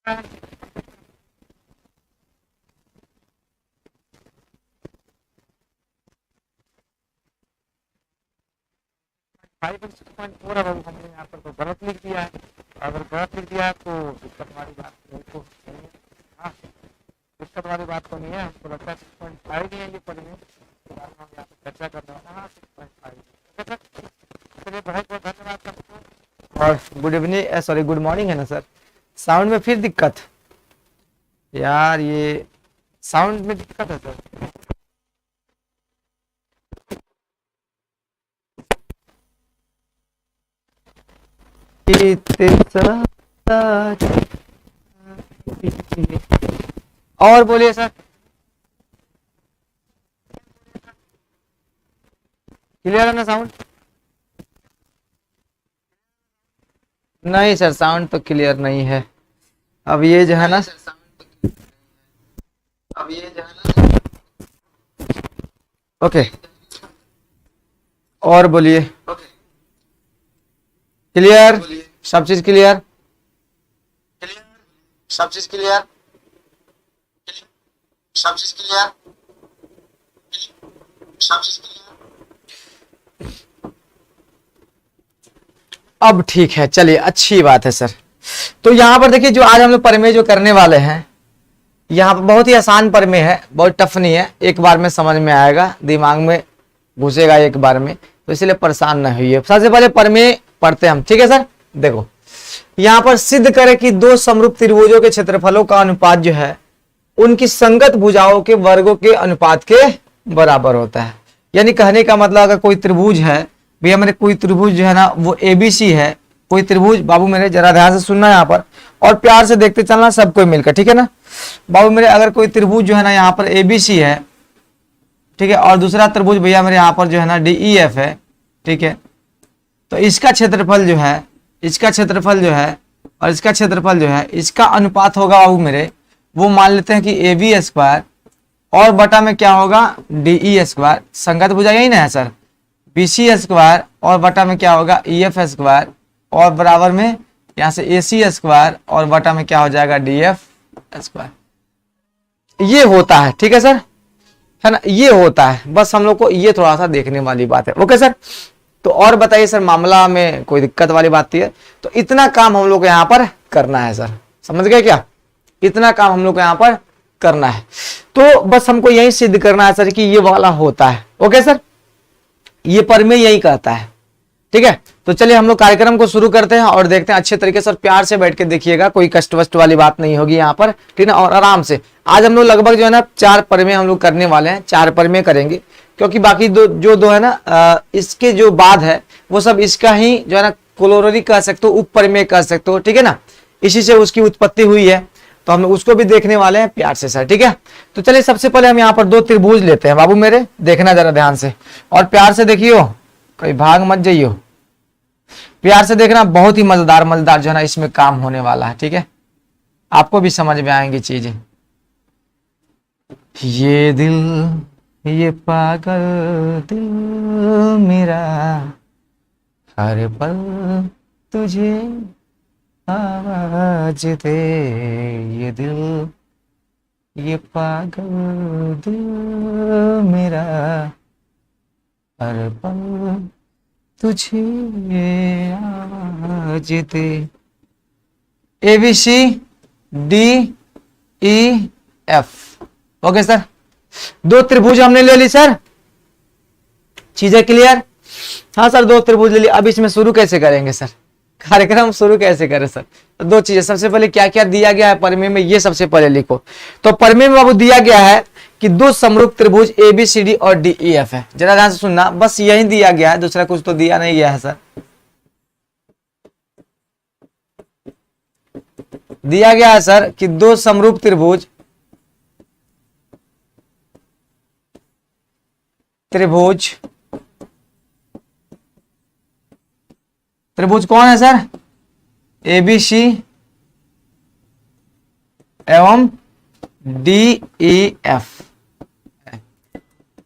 Five 6.4 है बाबू, हमने यहाँ पर तो गलत लिख दिया है। अगर गलत लिख दिया है तो दिक्कत वाली बात तो नहीं है। हाँ, दिक्कत वाली बात तो नहीं है। हमको लगता है 6.5 ही है ये पढ़ने के बारे में हम यहाँ पे चर्चा कर रहे हैं। हाँ 6.5। चलिए बहुत बहुत धन्यवाद सबको। और good evening, sorry good morning है ना सर। साउंड में फिर दिक्कत यार, ये साउंड में दिक्कत है सर। और बोलिए सर, क्लियर है ना साउंड? नहीं सर, साउंड तो क्लियर नहीं है। अब ये जो है ना, ओके, और बोलिए। क्लियर, सब चीज क्लियर, सब चीज क्लियर, सब चीज क्लियर, सब चीज क्लियर। अब ठीक है, चलिए अच्छी बात है सर। तो यहाँ पर देखिए, जो आज हम लोग प्रमेय जो करने वाले हैं, यहाँ पर बहुत ही आसान प्रमेय है, बहुत टफ नहीं है, एक बार में समझ में आएगा, दिमाग में घुसेगा एक बार में, तो इसलिए परेशान न होइए। सबसे पहले प्रमेय पढ़ते हैं हम, ठीक है सर। देखो यहाँ पर सिद्ध करें कि दो समरूप त्रिभुजों के क्षेत्रफलों का अनुपात जो है उनकी संगत भुजाओं के वर्गों के अनुपात के बराबर होता है। यानी कहने का मतलब, अगर कोई त्रिभुज है भैया मेरे, कोई त्रिभुज जो है ना वो एबीसी है, कोई त्रिभुज, बाबू मेरे जरा ध्यान से सुनना यहाँ पर और प्यार से देखते चलना सबको मिलकर, ठीक है ना बाबू मेरे। अगर कोई त्रिभुज जो है ना यहाँ पर एबीसी है, ठीक है, और दूसरा त्रिभुज भैया मेरे यहाँ पर जो है ना डीईएफ है, ठीक है, तो इसका क्षेत्रफल जो है, इसका क्षेत्रफल जो है और इसका क्षेत्रफल जो है, इसका अनुपात होगा बाबू मेरे, वो मान लेते हैं कि ए बी स्क्वायर और बटा में क्या होगा डीई स्क्वायर। संगत भुजा यही ना है सर, बी सी स्क्वायर और बटा में क्या होगा ई एफ स्क्वायर और बराबर में यहाँ से ए सी स्क्वायर और बटा में क्या हो जाएगा डी एफ स्क्वायर। ये होता है, ठीक है सर, है ना, ये होता है। बस हम लोग को ये थोड़ा सा देखने वाली बात है। ओके सर, तो और बताइए सर, मामला में कोई दिक्कत वाली बात है? तो इतना काम हम लोग को यहाँ पर करना है सर, समझ गए क्या? इतना काम हम लोग को यहाँ पर करना है। तो बस हमको यही सिद्ध करना है सर कि ये वाला होता है। ओके सर, ये प्रमेय यही कहता है, ठीक है। तो चलिए हम लोग कार्यक्रम को शुरू करते हैं और देखते हैं अच्छे तरीके से, प्यार से बैठ के देखिएगा, कोई कष्ट वष्ट वाली बात नहीं होगी यहाँ पर, ठीक है ना, और आराम से। आज हम लोग लगभग जो है ना 4 प्रमेय हम लोग करने वाले हैं, 4 प्रमेय करेंगे, क्योंकि बाकी दो है ना इसके जो बाद है वो सब इसका ही जो है ना कोलोररी कह सकते हो, उप प्रमेय कह सकते हो, ठीक है ना, इसी से उसकी उत्पत्ति हुई है, तो हम उसको भी देखने वाले हैं प्यार से सर, ठीक है। तो चलिए सबसे पहले हम यहाँ पर 2 त्रिभुज लेते हैं बाबू मेरे, देखना जरा ध्यान से और प्यार से देखियो, कोई भाग मत जाइयो, प्यार से देखना, बहुत ही मजेदार मजेदार जो है ना इसमें काम होने वाला है, ठीक है, आपको भी समझ में आएंगी चीजें। ये दिल, ये पागल दिल मेरा हर पल तुझे आवाज दे, ये दिल, ये पागल दिल मेरा हर पल तुझे आवाज दे। A B C D E F, okay sir, 2 त्रिभुज हमने ले ली सर, चीजें क्लियर? हाँ सर, 2 त्रिभुज ले ली। अब इसमें शुरू कैसे करेंगे सर, कार्यक्रम शुरू कैसे करें सर? तो 2 चीजें, सबसे पहले क्या क्या दिया गया है प्रमेय में, ये सबसे पहले लिखो। तो प्रमेय में बाबू दिया गया है कि 2 समरूप त्रिभुज ए बी सी डी और डी ई एफ है। जरा ध्यान से सुनना, बस यही दिया गया है, दूसरा कुछ तो दिया नहीं गया है सर। दिया गया है सर कि 2 समरूप त्रिभुज, त्रिभुज कौन है सर? ए बी सी एवं डी ई एफ।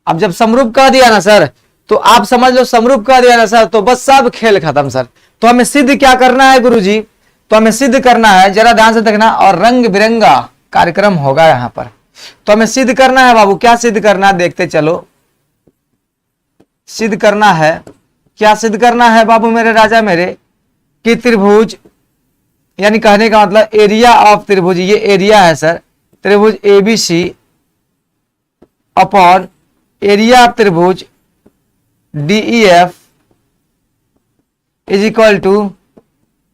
अब जब समरूप कह दिया ना सर, तो आप समझ लो समरूप कह दिया ना सर, तो बस सब खेल खत्म सर। तो हमें सिद्ध क्या करना है गुरुजी? तो हमें सिद्ध करना है, जरा ध्यान से देखना, और रंग बिरंगा कार्यक्रम होगा यहां पर। तो हमें सिद्ध करना है बाबू, क्या सिद्ध करना है देखते चलो। सिद्ध करना है, क्या सिद्ध करना है बाबू मेरे राजा मेरे, कि त्रिभुज, यानी कहने का मतलब एरिया ऑफ त्रिभुज, ये एरिया है सर, त्रिभुज एबीसी अपॉन एरिया ऑफ त्रिभुज DEF is equal to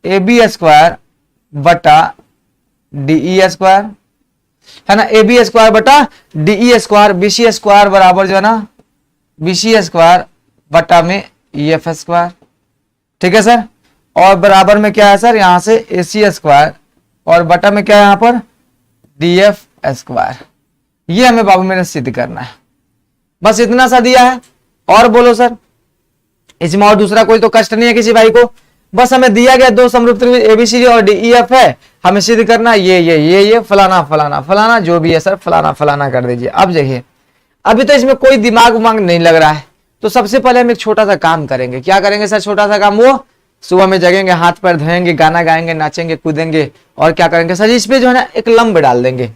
A B square बटा डीई स्क्वायर, है ना। ए बी स्क्वायर बटा डीई स्क्वायर, बीसी स्क्वायर बराबर जो है ना बीसी स्क्वायर बटा में ईएफ स्क्वायर, ठीक है सर। और बराबर में क्या है सर, यहां से एसी स्क्वायर, और बटा में क्या है यहां पर डीएफ स्क्वायर। ये हमें बाबू मेरे सिद्ध करना है, बस इतना सा दिया है। और बोलो सर, इसमें और दूसरा कोई तो कष्ट नहीं है किसी भाई को, बस हमें दिया गया दो समरूप त्रिभुज एबीसी और डीईएफ है, हमें सिद्ध करना ये फलाना फलाना फलाना जो भी है सर, फलाना फलाना कर दीजिए। अब देखिए, अभी तो इसमें कोई दिमाग उमाग नहीं लग रहा है, तो सबसे पहले हम एक छोटा सा काम करेंगे। क्या करेंगे सर, छोटा सा काम, वो सुबह में जगेंगे, हाथ पैर धोएंगे, गाना गाएंगे, नाचेंगे कूदेंगे, और क्या करेंगे सर, इस पे जो है ना एक लंब डाल देंगे।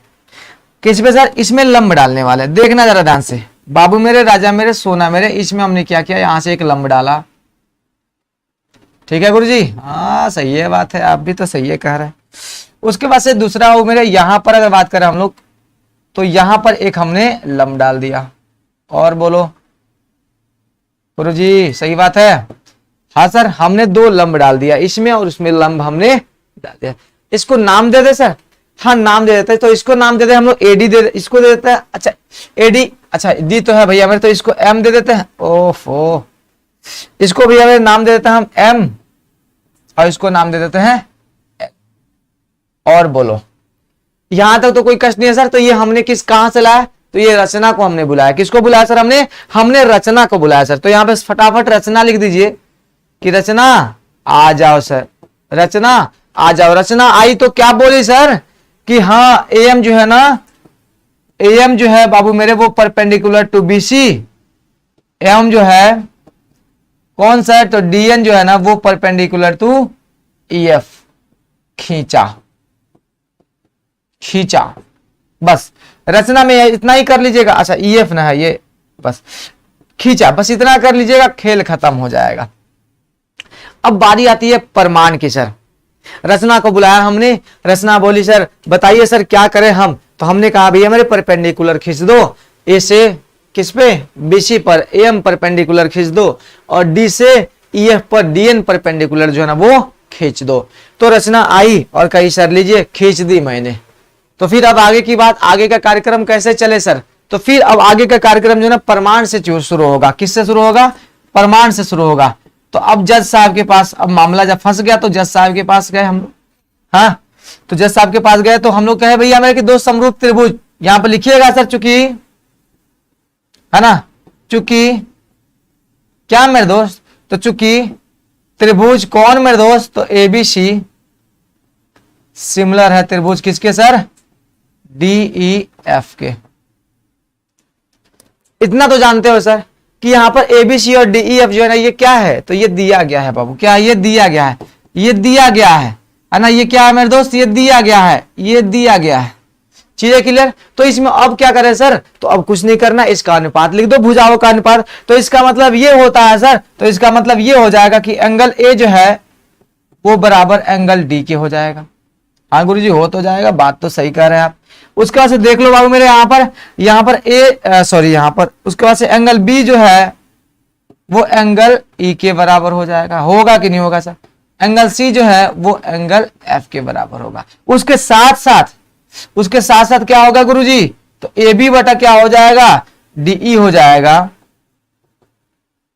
किस पे सर, इसमें लंब डालने वाले, देखना जरा ध्यान से बाबू मेरे राजा मेरे सोना मेरे, इसमें हमने क्या किया, यहां से एक लंब डाला, ठीक है गुरुजी, हाँ सही है बात है, आप भी तो सही है कह रहे हैं। उसके बाद से दूसरा वो मेरे यहां पर अगर बात करें हम लोग, तो यहां पर एक हमने लंब डाल दिया। और बोलो गुरुजी सही बात है, हाँ सर, हमने दो लंब डाल दिया, इसमें और उसमें लंब हमने डाल दिया। इसको नाम दे दे सर, हाँ नाम दे देते हैं, तो इसको नाम दे दे हम लोग एडी दे, इसको दे देते हैं, अच्छा एडी, अच्छा डी तो है भैया मेरे, तो इसको एम दे देते हैं, ओफो, इसको भैया मेरे नाम दे देते हैं हम एम, और इसको नाम दे देते हैं एल। और बोलो यहां तक तो कोई कष्ट नहीं है सर। तो ये हमने कहां से लाया, तो ये रचना को हमने बुलाया, किसको बुलाया सर, हमने रचना को बुलाया सर। तो यहां पे फटाफट रचना लिख दीजिए कि रचना आ जाओ सर, रचना आ जाओ। रचना आई तो क्या बोली सर, कि हाँ एम जो है ना, एम जो है बाबू मेरे वो परपेंडिकुलर टू बीसी, एम जो है कौन सा है, तो डीएन जो है ना वो परपेंडिकुलर टू ईएफ, खींचा खींचा, बस रचना में इतना ही कर लीजिएगा। अच्छा ईएफ ना है ये, बस खींचा, बस इतना कर लीजिएगा, खेल खत्म हो जाएगा। अब बारी आती है प्रमाण की सर। रचना को बुलाया हमने, रचना बोली सर बताइए सर क्या करें हम, तो हमने कहा भैया मेरे परपेंडिकुलर खींच दो, ए से किस पे, बीसी पर एम परपेंडिकुलर खींच दो, और डी से ईएफ पर डीएन परपेंडिकुलर जो है ना वो खींच दो। तो रचना आई और कही सर लीजिए खींच दी मैंने। तो फिर अब आगे की बात, आगे का कार्यक्रम कैसे चले सर, तो फिर अब आगे का कार्यक्रम जो है ना प्रमाण से शुरू होगा। किससे शुरू होगा, प्रमाण से शुरू होगा। तो अब जज साहब के पास, अब मामला जब फंस गया तो जज साहब के पास गए हम, हाँ तो जज साहब के पास गए तो हम लोग कहे भैया मेरे कि दो समरूप त्रिभुज, यहां पर लिखिएगा सर, चूंकि है ना, चूंकि क्या मेरे दोस्त, तो चूंकि त्रिभुज कौन मेरे दोस्त, तो एबीसी सिमिलर है त्रिभुज किसके सर, डीईएफ के। इतना तो जानते हो सर कि यहां पर एबीसी और डीईएफ जो है ना ये क्या है, तो ये दिया गया है बाबू, क्या ये दिया गया है, ये दिया गया है ना, ये क्या है मेरे दोस्त, ये दिया गया है, ये दिया गया है। चीजें क्लियर। तो इसमें अब क्या करें सर, तो अब कुछ नहीं करना, इसका अनुपात लिख दो, भुजाओं का अनुपात। तो इसका मतलब ये होता है सर, तो इसका मतलब ये हो जाएगा कि एंगल ए जो है वो बराबर एंगल डी के हो जाएगा। हाँ गुरुजी हो तो जाएगा, बात तो सही कह रहे हैं आप। उसके बाद से देख लो बाबू मेरे यहाँ पर ए सॉरी यहाँ पर, उसके बाद से एंगल बी जो है वो एंगल ई के बराबर हो जाएगा, होगा कि नहीं होगा सर। एंगल सी जो है वो एंगल एफ के बराबर होगा। उसके साथ साथ क्या होगा गुरुजी, तो ए बी बटा क्या हो जाएगा, डीई हो जाएगा,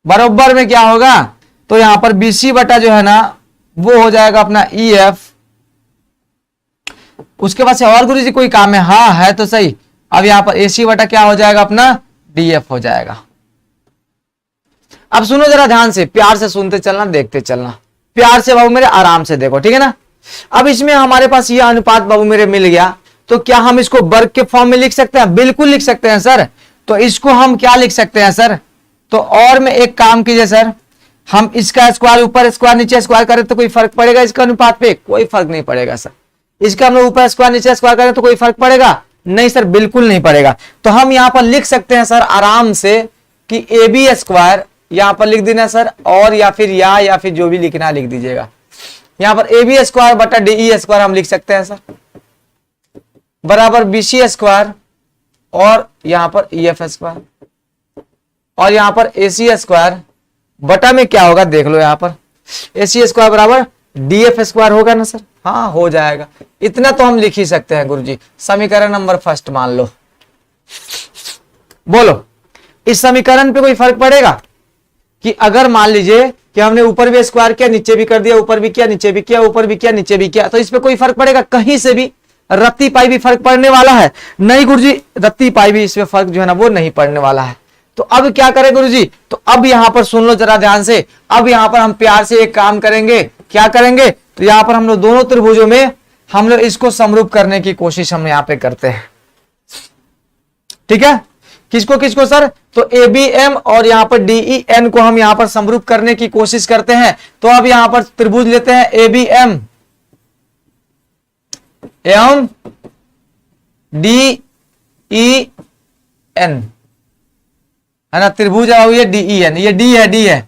बराबर में क्या होगा, तो यहां पर बीसी बटा जो है ना वो हो जाएगा अपना ई एफ। उसके बाद से और गुरुजी कोई काम है, हाँ है तो सही। अब यहां पर एसी बटा क्या हो जाएगा अपना डीएफ हो जाएगा। अब सुनो जरा ध्यान से, प्यार से सुनते चलना, देखते चलना, प्यार से बाबू मेरे आराम से देखो, ठीक है ना। अब इसमें हमारे पास यह अनुपात बाबू मेरे मिल गया, तो क्या हम इसको वर्ग के फॉर्म में लिख सकते हैं, बिल्कुल लिख सकते हैं सर। तो इसको हम क्या लिख सकते हैं सर, तो और में एक काम कीजिए सर, हम इसका स्क्वायर ऊपर स्क्वायर नीचे स्क्वायर करें तो कोई फर्क पड़ेगा इसका अनुपात पे? कोई फर्क नहीं पड़ेगा सर। इसका हम लोग ऊपर स्क्वायर नीचे स्क्वायर करें तो कोई फर्क पड़ेगा? नहीं सर, बिल्कुल नहीं पड़ेगा। तो हम यहां पर लिख सकते हैं सर आराम से कि ए बी स्क्वायर यहां पर लिख देना सर, और या फिर जो भी लिखना लिख दीजिएगा। यहां पर ए बी स्क्वायर बटा डी ई स्क्वायर हम लिख सकते हैं सर, बराबर बी सी स्क्वायर और यहां पर ई एफ स्क्वायर, और यहां पर ए सी स्क्वायर बटा में क्या होगा देख लो, यहां पर ए सी स्क्वायर बराबर डी एफ स्क्वायर होगा ना सर? हाँ हो जाएगा। इतना तो हम लिख ही सकते हैं गुरुजी। समीकरण नंबर फर्स्ट मान लो। बोलो इस समीकरण पे कोई फर्क पड़ेगा कि अगर मान लीजिए कि हमने ऊपर भी स्क्वायर किया नीचे भी कर दिया, ऊपर भी किया नीचे भी किया, ऊपर भी किया नीचे भी किया, तो इस पे कोई फर्क पड़ेगा? कहीं से भी रत्ती पाई भी फर्क पड़ने वाला है? नहीं गुरुजी, रत्ती पाई भी इसमें फर्क जो है ना वो नहीं पड़ने वाला है। तो अब क्या करें गुरुजी? तो अब यहां पर सुन लो जरा ध्यान से। अब यहां पर हम प्यार से एक काम करेंगे। क्या करेंगे? तो यहां पर हम लोग दोनों त्रिभुजों में हम लोग इसको समरूप करने की कोशिश हम यहां पे करते हैं। ठीक है, किसको किसको सर? तो ए बी एम और यहां पर डी ई एन को हम यहां पर समरूप करने की कोशिश करते हैं। तो अब यहां पर त्रिभुज लेते हैं ए बी एम एवं डी ई एन, है ना? त्रिभुज ये डी ई एन, ये डी है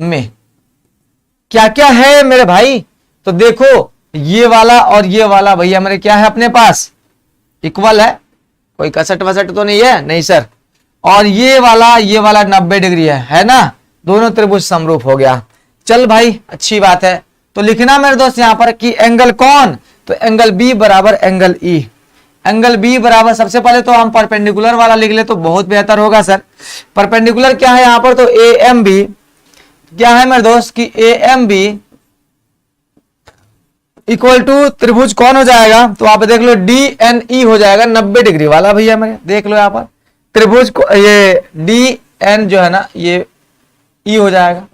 में क्या क्या है मेरे भाई? तो देखो ये वाला और ये वाला भैया मेरे क्या है अपने पास? इक्वल है, कोई कसट वसट तो नहीं है? नहीं सर। और ये वाला 90 डिग्री है ना? दोनों त्रिभुज समरूप हो गया। चल भाई अच्छी बात है। तो लिखना मेरे दोस्त यहां पर कि एंगल कौन? तो एंगल बी बराबर एंगल ई। एंगल बी बराबर, सबसे पहले तो हम परपेंडिकुलर वाला लिख ले तो बहुत बेहतर होगा सर। परपेंडिकुलर क्या है यहां पर? तो ए एम बी क्या है मेरे दोस्त कि A M B equal to त्रिभुज कौन हो जाएगा? तो आप देख लो डी एन ई हो जाएगा 90 डिग्री वाला भैया मेरे, देख लो यहां पर त्रिभुज को ये डी एन जो है ना ये ई हो जाएगा।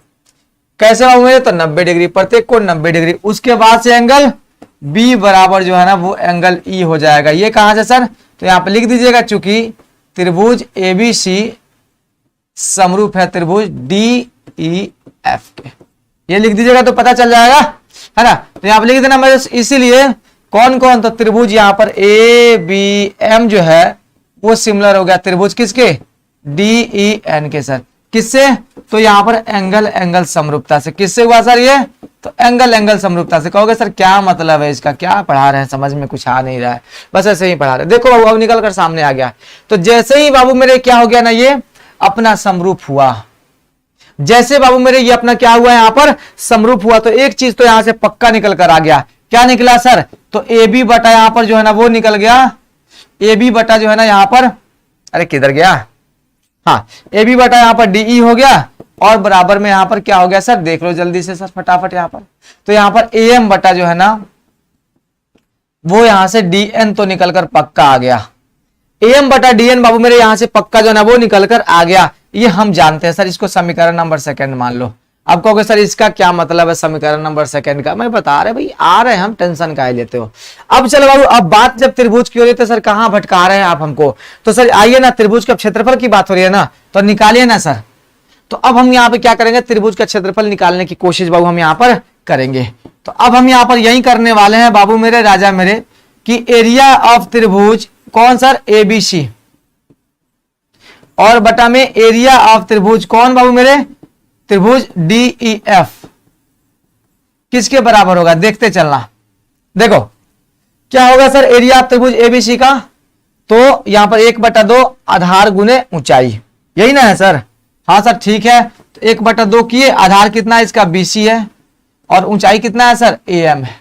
कैसे होंगे? तो 90 डिग्री, प्रत्येक को 90 डिग्री। उसके बाद से एंगल बी बराबर जो है ना वो एंगल ई हो जाएगा। ये कहां से सर? तो यहां पे लिख दीजिएगा चूंकि त्रिभुज एबीसी समरूप है त्रिभुज डी ई एफ के, ये लिख दीजिएगा तो पता चल जाएगा, है ना? तो यहां पे लिख देना मैं, इसीलिए कौन कौन? तो त्रिभुज यहां पर ए बी एम जो है वो सिमिलर हो गया त्रिभुज किसके? डी ई एन के सर। किससे? तो यहां पर एंगल समरूपता से। किससे हुआ सर ये? तो एंगल समरूपता से। कहोगे सर क्या मतलब है इसका, क्या पढ़ा रहे हैं, समझ में कुछ आ नहीं रहा है, बस ऐसे ही पढ़ा रहे हैं। देखो बाबू अब निकल कर सामने आ गया। तो जैसे ही बाबू मेरे क्या हो गया ना, ये अपना समरूप हुआ। जैसे बाबू मेरे ये अपना क्या हुआ यहां पर समरूप हुआ, तो एक चीज तो यहां से पक्का निकल कर आ गया। क्या निकला सर? तो ए बी बटा यहां पर जो है ना वो निकल गया, ए बी बटा जो है ना यहां पर, अरे किधर गया, हाँ ए बी बटा यहां पर डीई हो गया, और बराबर में यहां पर क्या हो गया सर? देख लो जल्दी से सर फटाफट यहां पर। तो यहां पर ए एम बटा जो है ना वो यहां से डी एन तो निकल कर पक्का आ गया। ए एम बटा डी एन बाबू मेरे यहां से पक्का जो है ना वो निकल कर आ गया। ये हम जानते हैं सर, इसको समीकरण नंबर सेकंड मान लो। अब कहोगे सर इसका क्या मतलब है समीकरण नंबर सेकंड का? मैं बता रहे भाई, आ रहे हैं हम, टेंशन काहे लेते हो। अब चलो बाबू, अब बात जब त्रिभुज की हो रही है तो सर कहां भटका रहे हैं आप हमको? तो सर आइए ना, त्रिभुज के क्षेत्रफल की बात हो रही है ना, तो निकालिए ना सर। तो अब हम यहाँ पे क्या करेंगे? त्रिभुज का क्षेत्रफल निकालने की कोशिश बाबू हम यहाँ पर करेंगे। तो अब हम यहाँ पर यही करने वाले हैं बाबू मेरे, राजा मेरे, कि एरिया ऑफ त्रिभुज कौन सर? एबीसी, और बटा में एरिया ऑफ त्रिभुज कौन बाबू मेरे? त्रिभुज डीईएफ किसके बराबर होगा? देखते चलना। देखो क्या होगा सर एरिया ऑफ त्रिभुज एबीसी का? तो यहां पर 1/2 आधार गुने ऊंचाई, यही ना है सर? हाँ सर ठीक है। तो 1/2 किए, आधार कितना है इसका? बीसी है, और ऊंचाई कितना है सर? एम है।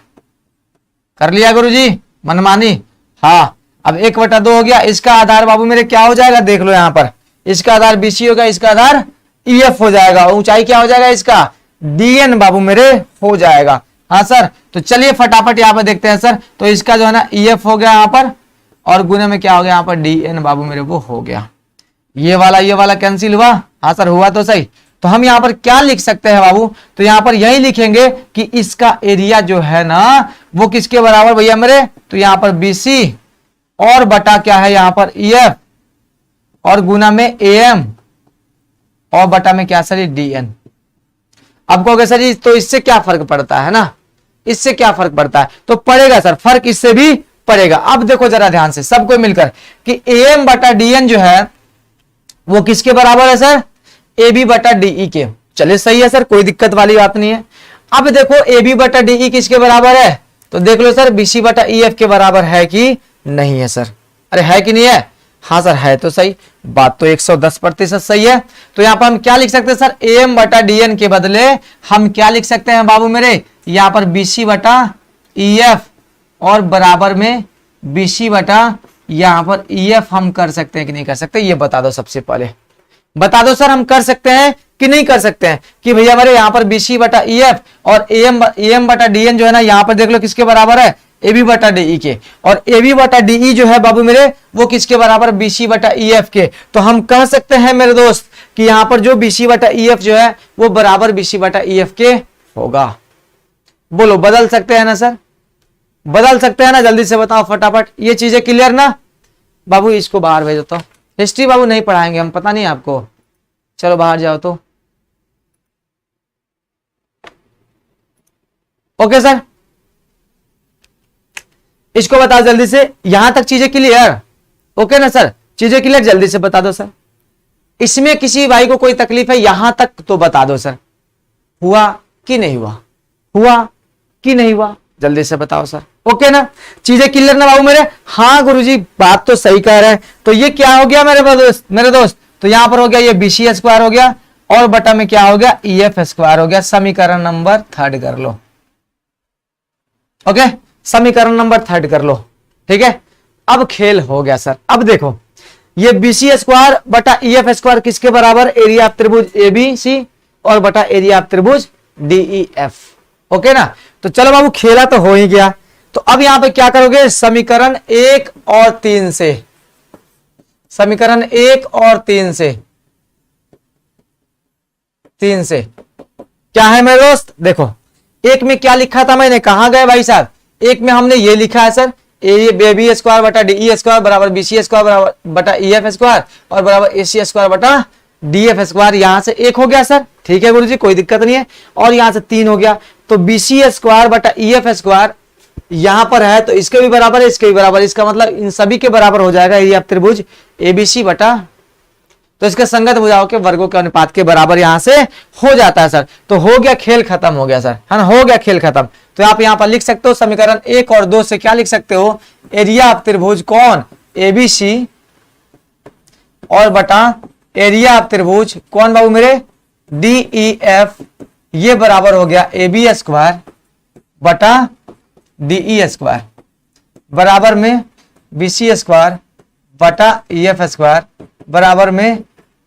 कर लिया गुरुजी मनमानी? हाँ। अब 1/2 हो गया, इसका आधार बाबू मेरे क्या हो जाएगा? देख लो यहां पर, इसका आधार बीसी होगा, इसका आधार ईएफ हो जाएगा, ऊंचाई क्या हो जाएगा इसका? डीएन बाबू मेरे हो जाएगा। हाँ सर, तो चलिए फटाफट यहाँ पे देखते हैं सर। तो इसका जो है ना ईएफ हो गया यहाँ पर, और गुने में क्या हो गया यहाँ पर? डीएन बाबू मेरे वो हो गया। ये वाला कैंसिल हुआ? हाँ सर हुआ तो सही। तो हम यहाँ पर क्या लिख सकते हैं बाबू? तो यहाँ पर यही लिखेंगे कि इसका एरिया जो है ना वो किसके बराबर भैया मेरे? तो यहाँ पर बीसी और बटा क्या है यहाँ पर? ईएफ, और गुना में एएम, और बटा में क्या सर? डीएन। अब कहोगे सर जी तो इससे क्या फर्क पड़ता है ना, इससे क्या फर्क पड़ता है, तो पड़ेगा सर, फर्क इससे भी पड़ेगा। अब देखो जरा ध्यान से सबको मिलकर कि AM बटा DN जो है वो किसके बराबर है सर, AB बटा DE के। चलिए सही है सर, कोई दिक्कत वाली बात नहीं है। अब देखो AB बटा DE किसके बराबर है, तो देख लो सर BC बटा EF के बराबर है कि नहीं है सर, अरे है कि नहीं है, हाँ सर है तो सही, बात तो 110% सही है। तो यहां पर हम क्या लिख सकते हैं सर, AM बटा DN के बदले हम क्या लिख सकते हैं बाबू मेरे, यहां पर BC बटा EF और बराबर में BC बटा यहां पर EF हम कर सकते हैं कि नहीं कर सकते, ये बता दो सबसे पहले, बता दो सर हम कर सकते हैं कि नहीं कर सकते हैं, कि भैया हमारे यहाँ पर BC बटा EF और AM बटा DN जो है ना, यहाँ पर देख लो किसके बराबर है, AB बटा DE के, और AB बटा DE जो है बाबू मेरे वो किसके बराबर, BC बटा EF के। तो हम कह सकते हैं मेरे दोस्त कि यहाँ पर जो BC बटा EF जो है वो बराबर BC बटा EF के होगा। बोलो बदल सकते हैं ना सर, बदल सकते हैं ना, जल्दी से बताओ फटाफट, ये चीजें क्लियर ना। बाबू इसको बाहर भेजो, तो हिस्ट्री बाबू नहीं पढ़ाएंगे हम, पता नहीं आपको, चलो बाहर जाओ तो। ओके सर, इसको बताओ जल्दी से, यहां तक चीजें क्लियर, ओके ना सर, चीजें क्लियर, जल्दी से बता दो सर। इसमें किसी भाई को कोई तकलीफ है यहां तक तो बता दो सर, हुआ कि नहीं हुआ, हुआ कि नहीं हुआ, जल्दी से बताओ सर। ओके ना, चीजें क्लियर ना बाबू मेरे, हाँ गुरुजी बात तो सही कह रहे हैं। तो ये क्या हो गया मेरे दोस्त, तो यहां पर हो गया ये BC स्क्वायर हो गया और बटा में क्या हो गया EF स्क्वायर हो गया। समीकरण नंबर 3 कर लो, ओके समीकरण नंबर 3 कर लो, ठीक है। अब खेल हो गया सर। अब देखो ये BC स्क्वायर बटा EF स्क्वायर किसके बराबर, एरिया ऑफ त्रिभुज ABC और बटा एरिया ऑफ त्रिभुज DEF, ओके ना। तो चलो बाबू खेला तो हो ही गया, तो अब यहां पे क्या करोगे, समीकरण 1 और 3 से, समीकरण 1 और 3 से क्या है मेरे दोस्त, देखो एक में क्या लिखा था मैंने, कहां गए भाई साहब, एक में हमने ये लिखा है सर AB स्क्वायर बटा DE स्क्वायर बराबर BC स्क्वायर बराबर बटा EF स्क्वायर और बराबर AC स्क्वायर बटा DF स्क्वायर, यहां से 1 हो गया सर, ठीक है गुरुजी कोई दिक्कत नहीं है, और यहां से 3 हो गया। तो BC स्क्वायर बटा EF स्क्वायर यहां पर है तो इसके भी बराबर है, इसके भी बराबर, इसका मतलब इन सभी के बराबर हो जाएगा एरिया ऑफ त्रिभुज ABC बटा, तो इसके संगत भुजाओं के वर्गों के अनुपात के बराबर यहां से हो जाता है सर। तो हो गया खेल खत्म हो गया सर, है ना, हो गया खेल खत्म। तो आप यहां पर लिख सकते हो समीकरण 1 और 2 से क्या लिख सकते हो, एरिया ऑफ त्रिभुज कौन ABC और बटा एरिया ऑफ त्रिभुज कौन बाबू मेरे DEF, ये बराबर हो गया AB स्क्वायर बटा DE स्क्वायर बराबर में BC स्क्वायर बटा EF स्क्वायर बराबर में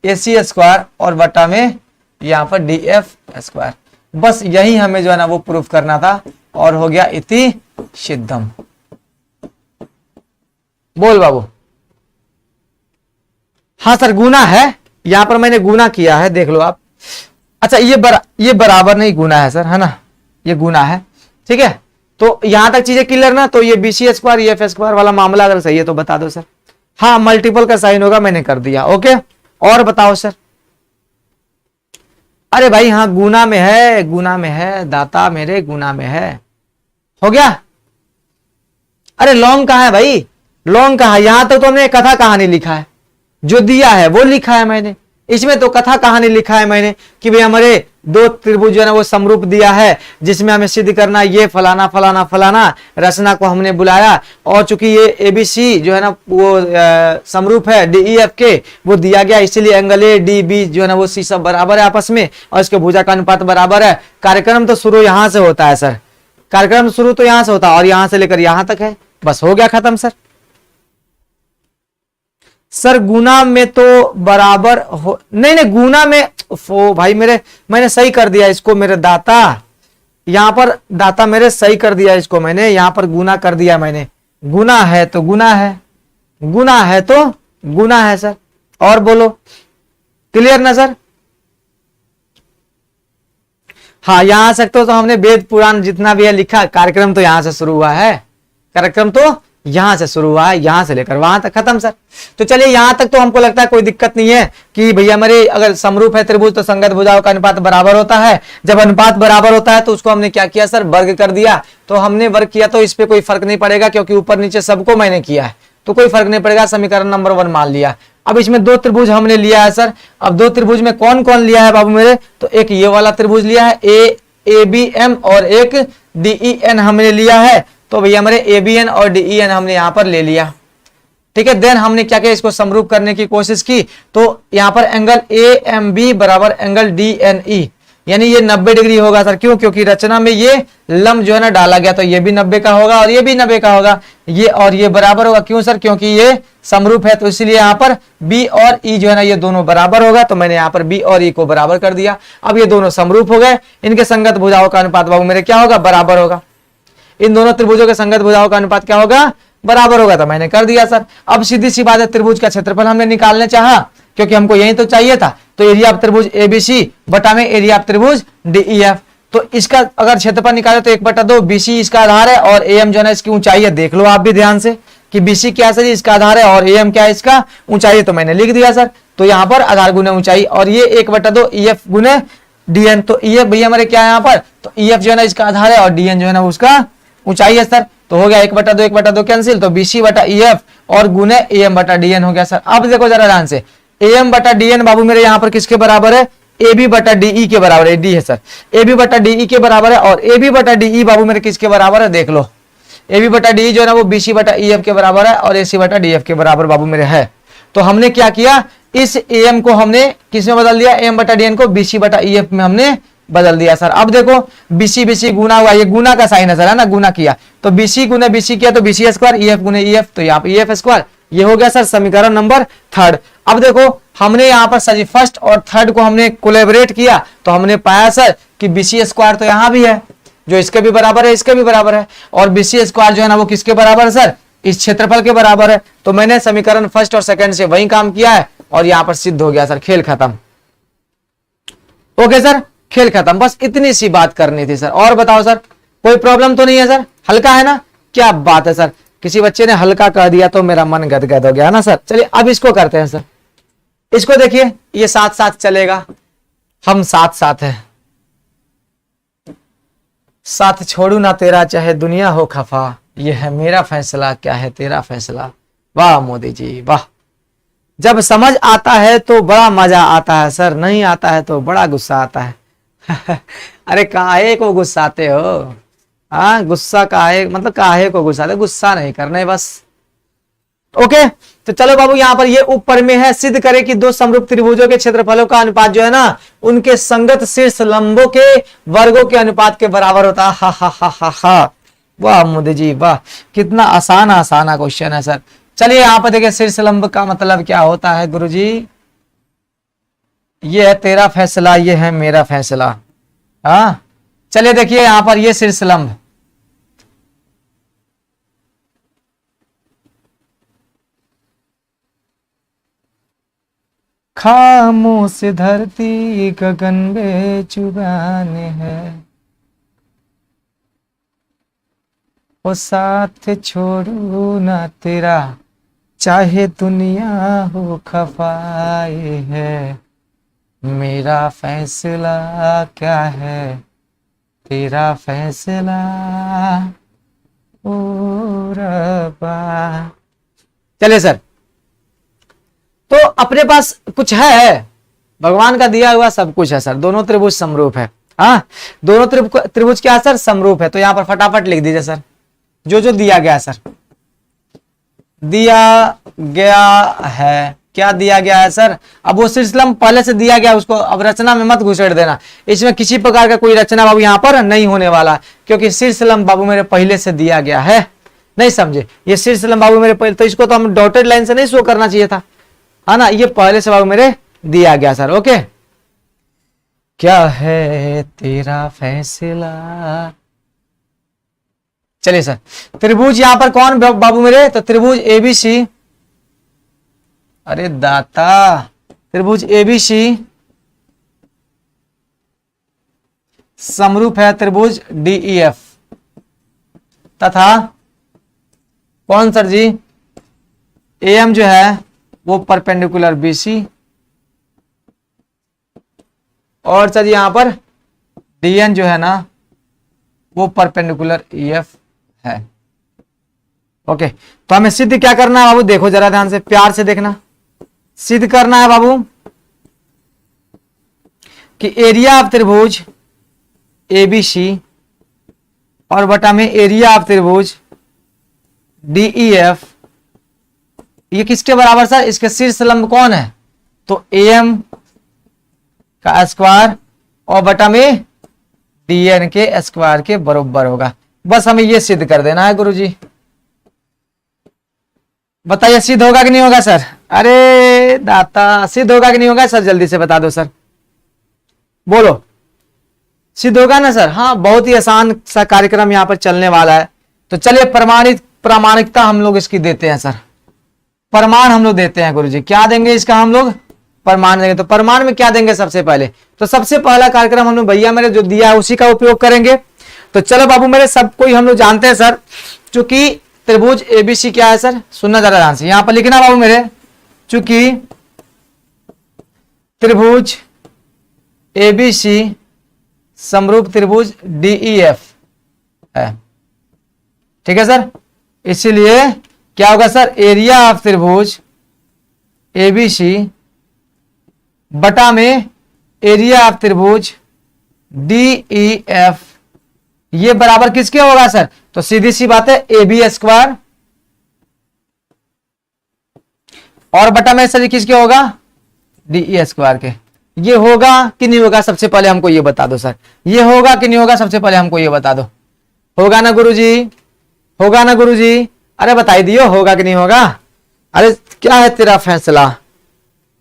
AC स्क्वायर और बटा में यहां पर DF स्क्वायर। बस यही हमें जो है ना वो प्रूफ करना था और हो गया इति सिद्धम। बोल बाबू, हाँ सर गुना है, यहां पर मैंने गुना किया है, देख लो आप। अच्छा ये बराबर नहीं गुना है सर, है ना, ये गुना है, ठीक है। तो यहां तक चीजें क्लियर ना, तो ये BC स्क्वायर EF स्क्वायर वाला मामला अगर सही है तो बता दो सर। हाँ मल्टीपल का साइन होगा, मैंने कर दिया, ओके। और बताओ सर, अरे भाई हाँ गुना में है, गुना में है दाता मेरे, गुना में है, हो गया। अरे लॉन्ग कहाँ है भाई, लॉन्ग कहाँ है, यहां तक तो हमने कथा कहानी लिखा है, जो दिया है वो लिखा है मैंने, इसमें तो कथा कहानी लिखा है मैंने कि भाई हमारे 2 त्रिभुज जो है ना वो समरूप दिया है, जिसमें हमें सिद्ध करना ये फलाना फलाना फलाना, रचना को हमने बुलाया, और चूंकि ये ABC जो है ना वो समरूप है DEF के, वो दिया गया, इसीलिए एंगल ADB जो है ना वो C सब बराबर है आपस में, और इसके भुजा का अनुपात बराबर है। कार्यक्रम तो शुरू यहां से होता है सर, कार्यक्रम शुरू तो यहां से होता है और यहां से लेकर यहां तक है, बस हो गया खत्म सर। सर गुना में तो बराबर हो, नहीं गुना में, ओ भाई मेरे, मैंने सही कर दिया इसको मेरे दाता, यहां पर दाता मेरे सही कर दिया इसको मैंने, यहां पर गुना कर दिया मैंने, गुना है तो गुना है, गुना है तो गुना है सर। और बोलो क्लियर ना सर, हाँ यहां आ सकते हो। तो हमने वेद पुराण जितना भी है लिखा, कार्यक्रम तो यहां से शुरू हुआ है, कार्यक्रम तो यहां से शुरू हुआ है, यहां से लेकर वहां तक खत्म सर। तो चलिए यहां तक तो हमको लगता है कोई दिक्कत नहीं है कि भैया हमारे अगर समरूप है त्रिभुज तो संगत भुजाओं का अनुपात बराबर होता है। जब अनुपात बराबर होता है तो उसको हमने क्या किया सर, वर्ग कर दिया। तो हमने वर्ग किया तो इस पे कोई फर्क नहीं पड़ेगा क्योंकि ऊपर नीचे सबको मैंने किया है, तो कोई फर्क नहीं पड़ेगा। समीकरण नंबर 1 मान लिया। अब इसमें दो त्रिभुज हमने लिया है सर। अब दो त्रिभुज में कौन कौन लिया है बाबू मेरे, तो एक ये वाला त्रिभुज लिया है ए बी एम और एक डी ई एन हमने लिया है। तो भैया हमारे ए बी एन और डी ई एन हमने यहां पर ले लिया, ठीक है। देन हमने क्या किया, इसको समरूप करने की कोशिश की। तो यहां पर एंगल ए एम बी बराबर एंगल डी एन ई, यानी ये 90 डिग्री होगा सर। क्यों, क्योंकि रचना में ये लंब जो है ना डाला गया, तो ये भी 90 का होगा और ये भी 90 का होगा, ये और ये बराबर होगा। क्यों सर, क्योंकि ये समरूप है, तो इसलिए यहाँ पर बी और ई जो है ना ये दोनों बराबर होगा। तो मैंने यहाँ पर बी और ई को बराबर कर दिया। अब ये दोनों समरूप हो गए, इनके संगत भुजाओं का अनुपात बाबू मेरे क्या होगा, बराबर होगा। इन दोनों त्रिभुजों के संगत भुजाओं का अनुपात क्या होगा, बराबर होगा। तो मैंने कर दिया सर। अब सीधी सी बात है, त्रिभुज का क्षेत्रफल हमने निकालने चाहा क्योंकि हमको यही तो चाहिए था। तो एरिया ऑफ त्रिभुज एबीसी बटा में एरिया ऑफ त्रिभुज डीईएफ, तो इसका अगर क्षेत्रफल निकाले तो 1/2 बीसी इसका आधार है और एम जो है ना इसकी ऊंचाई है। देख लो आप भी ध्यान से कि बीसी क्या है सर, इसका आधार है और एम क्या है, इसका ऊंचाई है। तो मैंने लिख दिया सर। तो यहाँ पर आधार गुने ऊंचाई और ये 1/2 ईएफ गुने डीएन। तो ईएफ भैया हमारे क्या है यहाँ पर, तो ईएफ जो है ना इसका आधार है और डीएन जो है ना उसका ऊंचाई है सर। तो हो गया 1/2 कैंसिल, तो बीसी बटा ईएफ और गुने एम बटा डीएन हो गया सर। अब देखो जरा ध्यान से, एम बटा डीएन बाबू मेरे यहाँ पर किसके बराबर है, ए बी बटा डीई के बराबर है। डी है सर, ए बी बटा डीई के बराबर है और ए बी बटा डीई बाबू मेरे किसके बराबर है, देख लो। ए बी बटा डीई जो है ना वो बीसी बटा ईएफ के बराबर है और एसी बटा डीएफ के बराबर बाबू मेरे है। तो हमने क्या किया, इस एम को हमने किस में बदल दिया, एम बटा डीएन को बीसी बटा ईएफ में हमने बदल दिया सर। अब देखो बीसी बीसी गुना हुआ, ये गुना का साइन है सर, है ना, गुना किया। तो बीसी गुने बीसी किया तो बीसी स्क्वायर, ईएफ गुने ईएफ तो यहाँ पे ईएफ स्क्वायर। ये हो गया सर समीकरण नंबर 3। अब देखो हमने यहाँ पर सर फर्स्ट और थर्ड को हमने कोलैबोरेट किया तो हमने पाया सर कि बीसी स्क्वायर तो यहाँ भी है, जो इसके भी बराबर है, इसके भी बराबर है, और बीसी स्क्वायर जो है ना वो किसके बराबर है सर, इस क्षेत्रफल के बराबर है। तो मैंने समीकरण फर्स्ट और सेकंड से वही काम किया है और यहाँ पर सिद्ध हो गया सर, खेल खत्म। ओके सर, खेल खत्म। बस इतनी सी बात करनी थी सर। और बताओ सर, कोई प्रॉब्लम तो नहीं है सर, हल्का है ना, क्या बात है सर। किसी बच्चे ने हल्का कह दिया तो मेरा मन गदगद हो गया ना सर। चलिए अब इसको करते हैं सर। इसको देखिए, ये साथ साथ चलेगा, हम साथ साथ है। साथ छोड़ू ना तेरा चाहे दुनिया हो खफा, ये है मेरा फैसला क्या है तेरा फैसला। वाह मोदी जी वाह। जब समझ आता है तो बड़ा मजा आता है सर, नहीं आता है तो बड़ा गुस्सा आता है। अरे काहे को गुस्साते हो, हाँ गुस्सा काहे, मतलब काहे को गुस्साते, गुस्सा नहीं करना बस। ओके, तो चलो बाबू यहाँ पर ये ऊपर में है, सिद्ध करें कि दो समरूप त्रिभुजों के क्षेत्रफलों का अनुपात जो है ना उनके संगत शीर्ष लंबों के वर्गों के अनुपात के बराबर होता है। हा हा हा हा हा, वाह मोदी जी वाह, कितना आसान आसान क्वेश्चन है सर। चलिए यहाँ पर देखिए, शीर्ष लंब का मतलब क्या होता है गुरुजी, ये है तेरा फैसला, ये है मेरा फैसला। हाँ चलिए देखिए यहाँ पर ये शीर्ष लंब, खामोश धरती गगन बेजुबान है, ओ साथ छोड़ू ना तेरा चाहे दुनिया हो खफाए है, मेरा फैसला क्या है तेरा फैसला ओ रब्बा। चलिए सर, तो अपने पास कुछ है, भगवान का दिया हुआ सब कुछ है सर। दोनों त्रिभुज समरूप है, हाँ दोनों त्रिभुज क्या है सर, समरूप है। तो यहां पर फटाफट लिख दीजिए सर जो जो दिया गया है सर। दिया गया है, क्या दिया गया है सर, अब वो शीर्ष लंब पहले से दिया गया, उसको अब रचना में मत घुसेड़ देना। इसमें किसी प्रकार का कोई रचना बाबू यहाँ पर नहीं होने वाला, क्योंकि शीर्ष लंब बाबू मेरे पहले से दिया गया है। नहीं समझे, ये शीर्ष लंब बाबू मेरे पहले, तो इसको तो हम डॉटेड लाइन से नहीं शो करना चाहिए था, है ना, ये पहले से बाबू मेरे दिया गया सर। ओके, क्या है तेरा फैसला। चलिए सर, त्रिभुज यहां पर कौन बाबू मेरे, तो त्रिभुज एबीसी, अरे दाता, त्रिभुज एबीसी समरूप है त्रिभुज डीईएफ तथा कौन सर जी? AM जो है वो परपेंडिकुलर BC, और सर यहां पर DN जो है ना वो परपेंडिकुलर EF है। ओके, तो हमें सिद्ध क्या करना है बाबू? देखो जरा ध्यान से, प्यार से देखना। सिद्ध करना है बाबू कि एरिया ऑफ त्रिभुज ABC और बटा में एरिया ऑफ त्रिभुज DEF ये किसके बराबर सर? इसके शीर्ष लंब कौन है? तो AM का स्क्वायर और बटा में DN के स्क्वायर के बराबर होगा। बस हमें ये सिद्ध कर देना है गुरुजी। बताइए सिद्ध होगा कि नहीं होगा सर? अरे दाता, सिद्ध होगा कि नहीं होगा सर? जल्दी से बता दो सर, बोलो सिद्ध होगा ना सर? हाँ, बहुत ही आसान सा कार्यक्रम यहाँ पर चलने वाला है। तो चलिए प्रामाणिकता हम लोग इसकी देते हैं सर, प्रमाण हम लोग देते हैं गुरुजी। क्या देंगे इसका हम लोग? प्रमाण देंगे। तो प्रमाण में क्या देंगे सबसे पहले? तो सबसे पहला कार्यक्रम हम लोग भैया मेरे जो दिया है उसी का उपयोग करेंगे। तो चलो बाबू मेरे, सब कोई हम लोग जानते हैं सर, चूंकि त्रिभुज ABC क्या है सर? सुनना जरा ध्यान से, यहां पर लिखना बाबू मेरे, चूंकि त्रिभुज ABC समरूप त्रिभुज DEF है, ठीक है सर। इसीलिए क्या होगा सर? एरिया ऑफ त्रिभुज ABC बटा में एरिया ऑफ त्रिभुज DEF ये बराबर किसके होगा सर? तो सीधी सी बात है AB स्क्वायर और बटा में सर किसके होगा? DE स्क्वायर के। ये होगा कि नहीं होगा? सबसे पहले हमको ये बता दो सर, ये होगा कि नहीं होगा? सबसे पहले हमको ये बता दो। होगा ना गुरुजी? होगा ना गुरुजी? अरे बताई दियो, होगा कि नहीं होगा? अरे क्या है तेरा फैसला?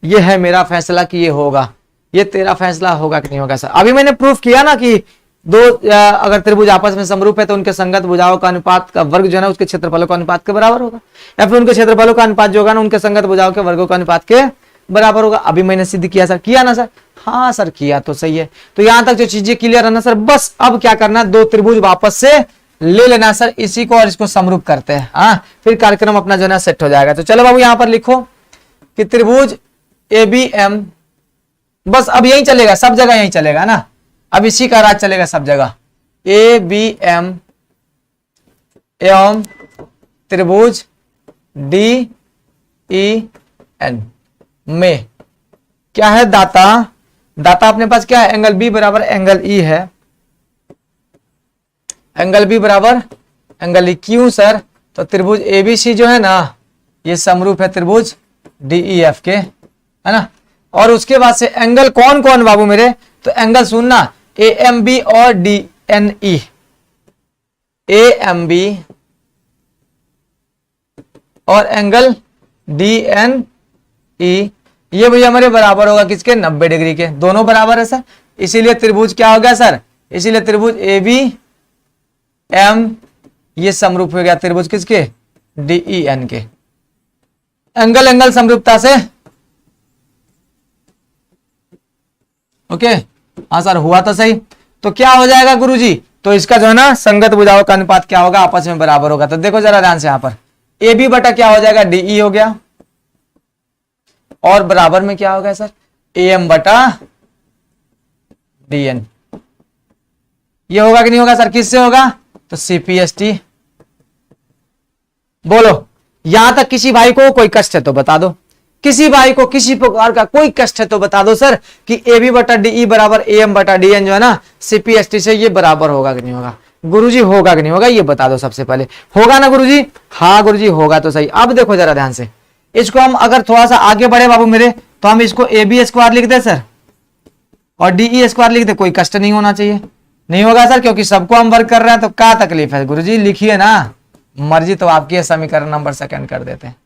ये है मेरा फैसला कि ये होगा। ये तेरा फैसला होगा कि नहीं होगा सर? अभी मैंने प्रूफ किया ना कि दो अगर त्रिभुज आपस में समरूप है तो उनके संगत भुजाओं का अनुपात का वर्ग जो है ना उसके क्षेत्रफलों का अनुपात के बराबर होगा, या फिर उनके क्षेत्रफलों का अनुपात जो होगा ना उनके संगत भुजाओं के वर्गों का अनुपात के बराबर होगा। अभी मैंने सिद्ध किया सर, किया ना सर? हाँ सर किया, तो सही है। तो यहां तक जो चीजें क्लियर है ना सर, बस अब क्या करना, दो त्रिभुज वापस से ले लेना सर, इसी को और इसको समरूप करते हैं। हाँ, फिर कार्यक्रम अपना जो है ना सेट हो जाएगा। तो चलो बाबू यहां पर लिखो कि त्रिभुज ABM, बस अब यही चलेगा, सब जगह यही चलेगा ना, अब इसी का राज चलेगा सब जगह। ABM एवं त्रिभुज DEN में क्या है? दाता, दाता अपने पास क्या है? एंगल B बराबर एंगल E है, एंगल B बराबर एंगल E। क्यों सर? तो त्रिभुज ABC जो है ना ये समरूप है त्रिभुज DEF के, है ना। और उसके बाद से एंगल कौन कौन बाबू मेरे? तो एंगल सुनना, AMB और DNE, AMB और एंगल DNE ये भैया हमारे बराबर होगा किसके? 90 डिग्री के। दोनों बराबर है सर, इसीलिए त्रिभुज क्या हो गया सर? इसीलिए त्रिभुज ABM ये समरूप हो गया त्रिभुज किसके? DEN के। एंगल एंगल समरूपता से, ओके। हाँ सर हुआ तो सही। तो क्या हो जाएगा गुरुजी? तो इसका जो है ना संगत भुजाओं का अनुपात क्या होगा? आपस में बराबर होगा। तो देखो जरा ध्यान से, यहां पर AB बटा क्या हो जाएगा? DE हो गया, और बराबर में क्या हो गया सर? AM बटा DN। ये होगा कि नहीं होगा सर? किससे होगा? तो CPST। बोलो, यहां तक किसी भाई को कोई कष्ट है तो बता दो, किसी भाई को किसी प्रकार का कोई कष्ट है तो बता दो सर कि AB बटा DE बराबर AM बटा DN जो है ना CPST से ये बराबर होगा कि नहीं होगा? गुरुजी होगा कि नहीं होगा? ये बता दो सबसे पहले। होगा ना गुरुजी? हाँ गुरुजी होगा, तो सही। अब देखो जरा ध्यान से, इसको हम अगर थोड़ा सा आगे बढ़े बाबू मेरे, तो हम इसको AB स्क्वायर लिख दे सर और DE स्क्वायर लिख दे, कोई कष्ट नहीं होना चाहिए। नहीं होगा सर, क्योंकि सबको हम वर्क कर रहे हैं, तो क्या तकलीफ है? गुरुजी लिखिए ना, मर्जी तो आपकी है। समीकरण नंबर सेकंड कर देते हैं।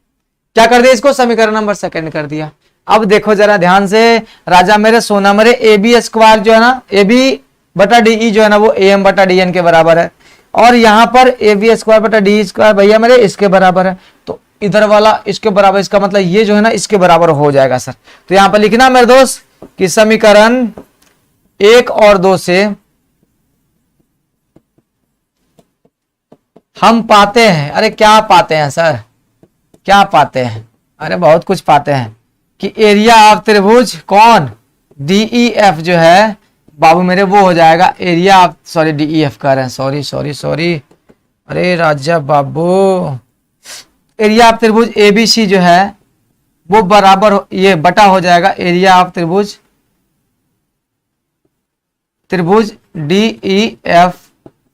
क्या कर दिया इसको? समीकरण नंबर सेकंड कर दिया। अब देखो जरा ध्यान से राजा मेरे, सोना मेरे, AB स्क्वायर जो है ना AB बटा DE जो है ना वो AM बटा DN के बराबर है, और यहां पर AB स्क्वायर बटा DE स्क्वायर भैया मेरे इसके बराबर है। तो इधर वाला इसके बराबर, इसका मतलब ये जो है ना इसके बराबर हो जाएगा सर। तो यहां पर लिखना मेरे दोस्त कि समीकरण 1 और 2 से हम पाते हैं, अरे क्या पाते हैं सर, क्या पाते हैं, अरे बहुत कुछ पाते हैं कि एरिया ऑफ त्रिभुज कौन DEF जो है बाबू मेरे वो हो जाएगा एरिया ऑफ, सॉरी DEF कह रहे हैं, सॉरी सॉरी सॉरी, अरे राजा बाबू, एरिया ऑफ त्रिभुज ABC जो है वो बराबर ये बटा हो जाएगा एरिया ऑफ त्रिभुज DEF,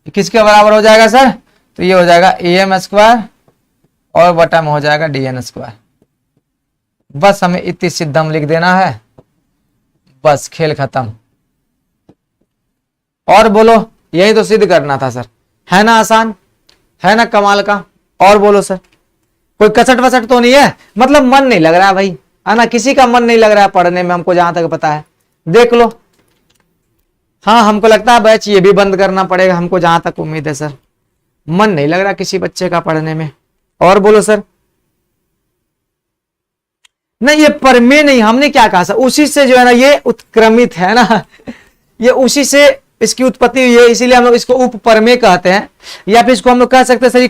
किसके बराबर हो जाएगा सर, तो ये हो जाएगा AM स्क्वायर और बटा में हो जाएगा DN स्क्वायर। बस हमें इतनी सिद्धम लिख देना है, बस खेल खत्म। और बोलो, यही तो सिद्ध करना था सर, है ना आसान, है ना कमाल का। और बोलो सर, कोई कसट वसट तो नहीं है, मतलब मन नहीं लग रहा है भाई, है ना, किसी का मन नहीं लग रहा है पढ़ने में, हमको जहां तक पता है, देख लो। हाँ हमको लगता है बैच ये भी बंद करना पड़ेगा, हमको जहां तक उम्मीद है सर, मन नहीं लग रहा किसी बच्चे का पढ़ने में। और बोलो सर, नहीं ये परमेय नहीं, हमने क्या कहा सर, उसी से जो है ना ये उत्क्रमित है ना, ये उसी से इसकी उत्पत्ति हुई है, इसीलिए हम लोग इसको उप परमेय कहते हैं, या फिर इसको हम लोग कह सकते हैं सर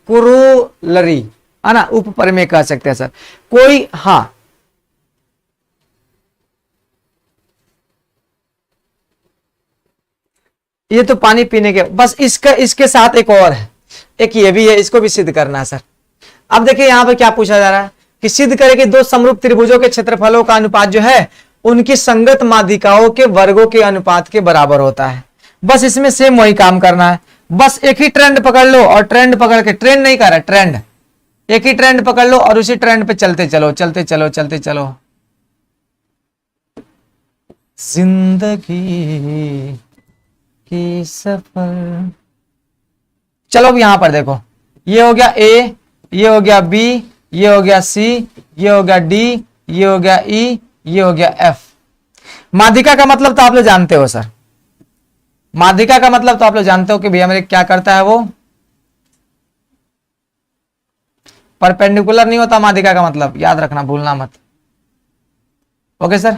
कोरोलरी, है ना, उप परमेय कह सकते हैं सर कोई। हाँ ये तो पानी पीने के, बस इसका इसके साथ एक और है, एक ये भी है, इसको भी सिद्ध करना है सर। अब देखिए यहां पे क्या पूछा जा रहा है कि सिद्ध करें कि दो समरूप त्रिभुजों के क्षेत्रफलों का अनुपात जो है उनकी संगत माध्यिकाओं के वर्गों के अनुपात के बराबर होता है। बस इसमें सेम वही काम करना है, बस एक ही ट्रेंड पकड़ लो और ट्रेंड पकड़ के, ट्रेंड नहीं कर रहा, ट्रेंड, एक ही ट्रेंड पकड़ लो और उसी ट्रेंड पे चलते चलो चलते चलो चलते चलो। जिंदगी की सफर, चलो अब यहां पर देखो, ये हो गया A, ये हो गया B, ये हो गया C, ये हो गया D, ये हो गया E, ये हो गया F। माध्यिका का मतलब तो आप लोग जानते हो सर, माध्यिका का मतलब तो आप लोग जानते हो कि भैया मेरे क्या करता है, वो परपेंडिकुलर नहीं होता माध्यिका का मतलब, याद रखना भूलना मत। ओके सर,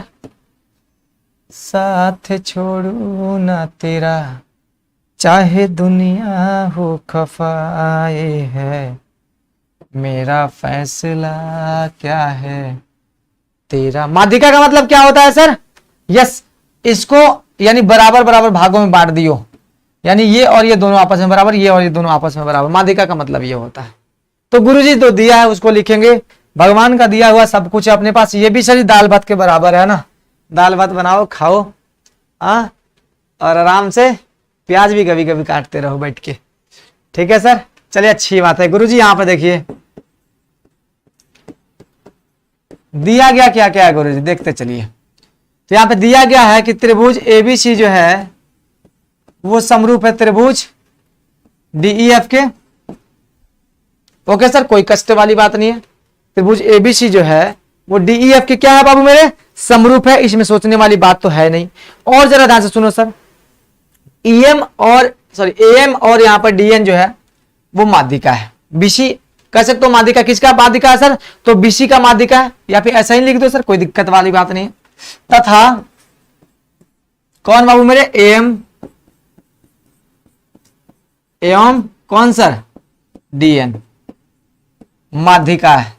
साथ छोड़ू ना तेरा चाहे दुनिया हो खफाए है, मेरा फैसला क्या है तेरा। माध्यिका का मतलब क्या होता है सर, यस, इसको यानी बराबर बराबर भागों में बांट दियो, यानी ये और ये दोनों आपस में बराबर, ये और ये दोनों आपस में बराबर, माध्यिका का मतलब ये होता है। तो गुरुजी तो दिया है उसको लिखेंगे, भगवान का दिया हुआ सब कुछ है अपने पास, ये भी सर दाल भात के बराबर है ना, दाल भात बनाओ खाओ और आराम से प्याज भी कभी कभी काटते रहो बैठ के, ठीक है सर। चलिए अच्छी बात है गुरुजी। यहां पर देखिए दिया गया क्या क्या है गुरुजी, देखते चलिए। तो यहां पे दिया गया है कि त्रिभुज ABC जो है वो समरूप है त्रिभुज DEF के। ओके सर, कोई कष्ट वाली बात नहीं है, त्रिभुज ABC जो है वो DEF के क्या है बाबू मेरे, समरूप है, इसमें सोचने वाली बात तो है नहीं। और जरा ध्यान से सुनो सर, AM और यहां पर DN जो है वो माध्यिका है, BC कह सकते हो माध्यिका, किसका माध्यिका है सर, तो BC का माध्यिका है, या फिर ऐसा ही लिख दो सर, कोई दिक्कत वाली बात नहीं है। तथा कौन बाबू मेरे, AM एवं कौन सर, DN माध्यिका है।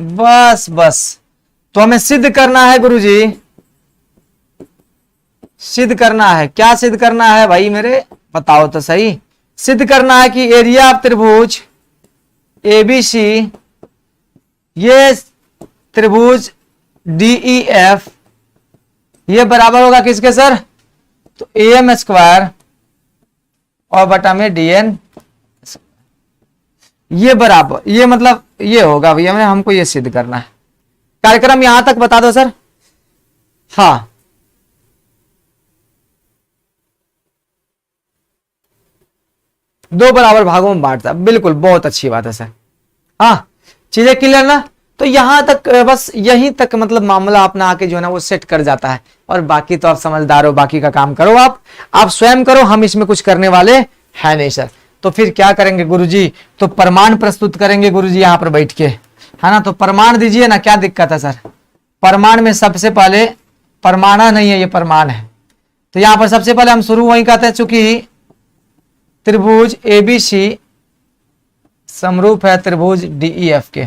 बस बस तो हमें सिद्ध करना है गुरुजी, सिद्ध करना है, क्या सिद्ध करना है भाई मेरे, बताओ तो सही। सिद्ध करना है कि एरिया ऑफ त्रिभुज ABC ये त्रिभुज DEF ये बराबर होगा किसके सर, तो AM स्क्वायर और बटा में DN, ये बराबर, ये मतलब ये होगा भैया, मैंने हमको ये सिद्ध करना है। कार्यक्रम यहां तक बता दो सर। हाँ दो बराबर भागों में बांटता, बिल्कुल बहुत अच्छी बात है सर। हाँ चीजें क्लियर ना, तो यहां तक बस यहीं तक मतलब मामला अपना आके जो है ना वो सेट कर जाता है, और बाकी तो आप समझदार हो, बाकी का काम करो आप स्वयं करो, हम इसमें कुछ करने वाले है नहीं सर। तो फिर क्या करेंगे गुरुजी, तो प्रमाण प्रस्तुत करेंगे गुरुजी यहां पर बैठ के, है ना। तो प्रमाण दीजिए ना, क्या दिक्कत है सर। प्रमाण में सबसे पहले, प्रमाणा नहीं है ये प्रमाण है, तो यहां पर सबसे पहले हम शुरू वहीं करते हैं, चूंकि त्रिभुज ABC समरूप है त्रिभुज DEF के,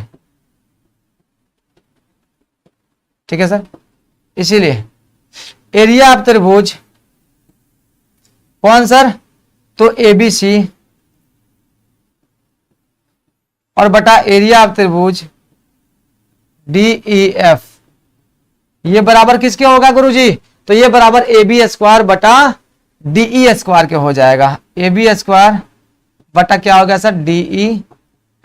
ठीक है सर। इसीलिए एरिया ऑफ त्रिभुज कौन सर, तो ABC और बटा एरिया ऑफ त्रिभुज DEF, ये बराबर किसके होगा गुरुजी, तो ये बराबर AB स्क्वायर बटा DE स्क्वायर के हो जाएगा। AB स्क्वायर बटा क्या हो गया सर, DE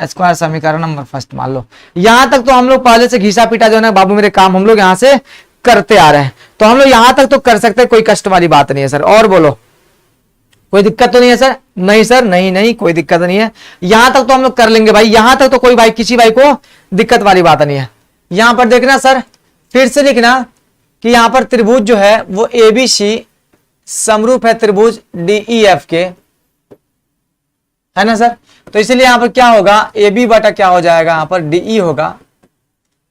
स्क्वायर, समीकरण नंबर फर्स्ट मान लो। यहां तक तो हम लोग पहले से घिसा पीटा जो है ना बाबू मेरे काम हम लोग यहां से करते आ रहे हैं, तो हम लोग यहां तक तो कर सकते हैं, कोई कष्ट वाली बात नहीं है सर। और बोलो कोई दिक्कत तो नहीं है सर, नहीं सर, नहीं कोई दिक्कत नहीं है, यहां तक तो हम लोग कर लेंगे भाई, यहां तक तो कोई भाई किसी भाई को दिक्कत वाली बात नहीं है। यहां पर देखना सर, फिर से लिखना कि यहां पर त्रिभुज जो है वो ABC समरूप है त्रिभुज DEF के, है ना सर। तो इसलिए यहां पर क्या होगा, AB बटा क्या हो जाएगा, यहां पर DE होगा,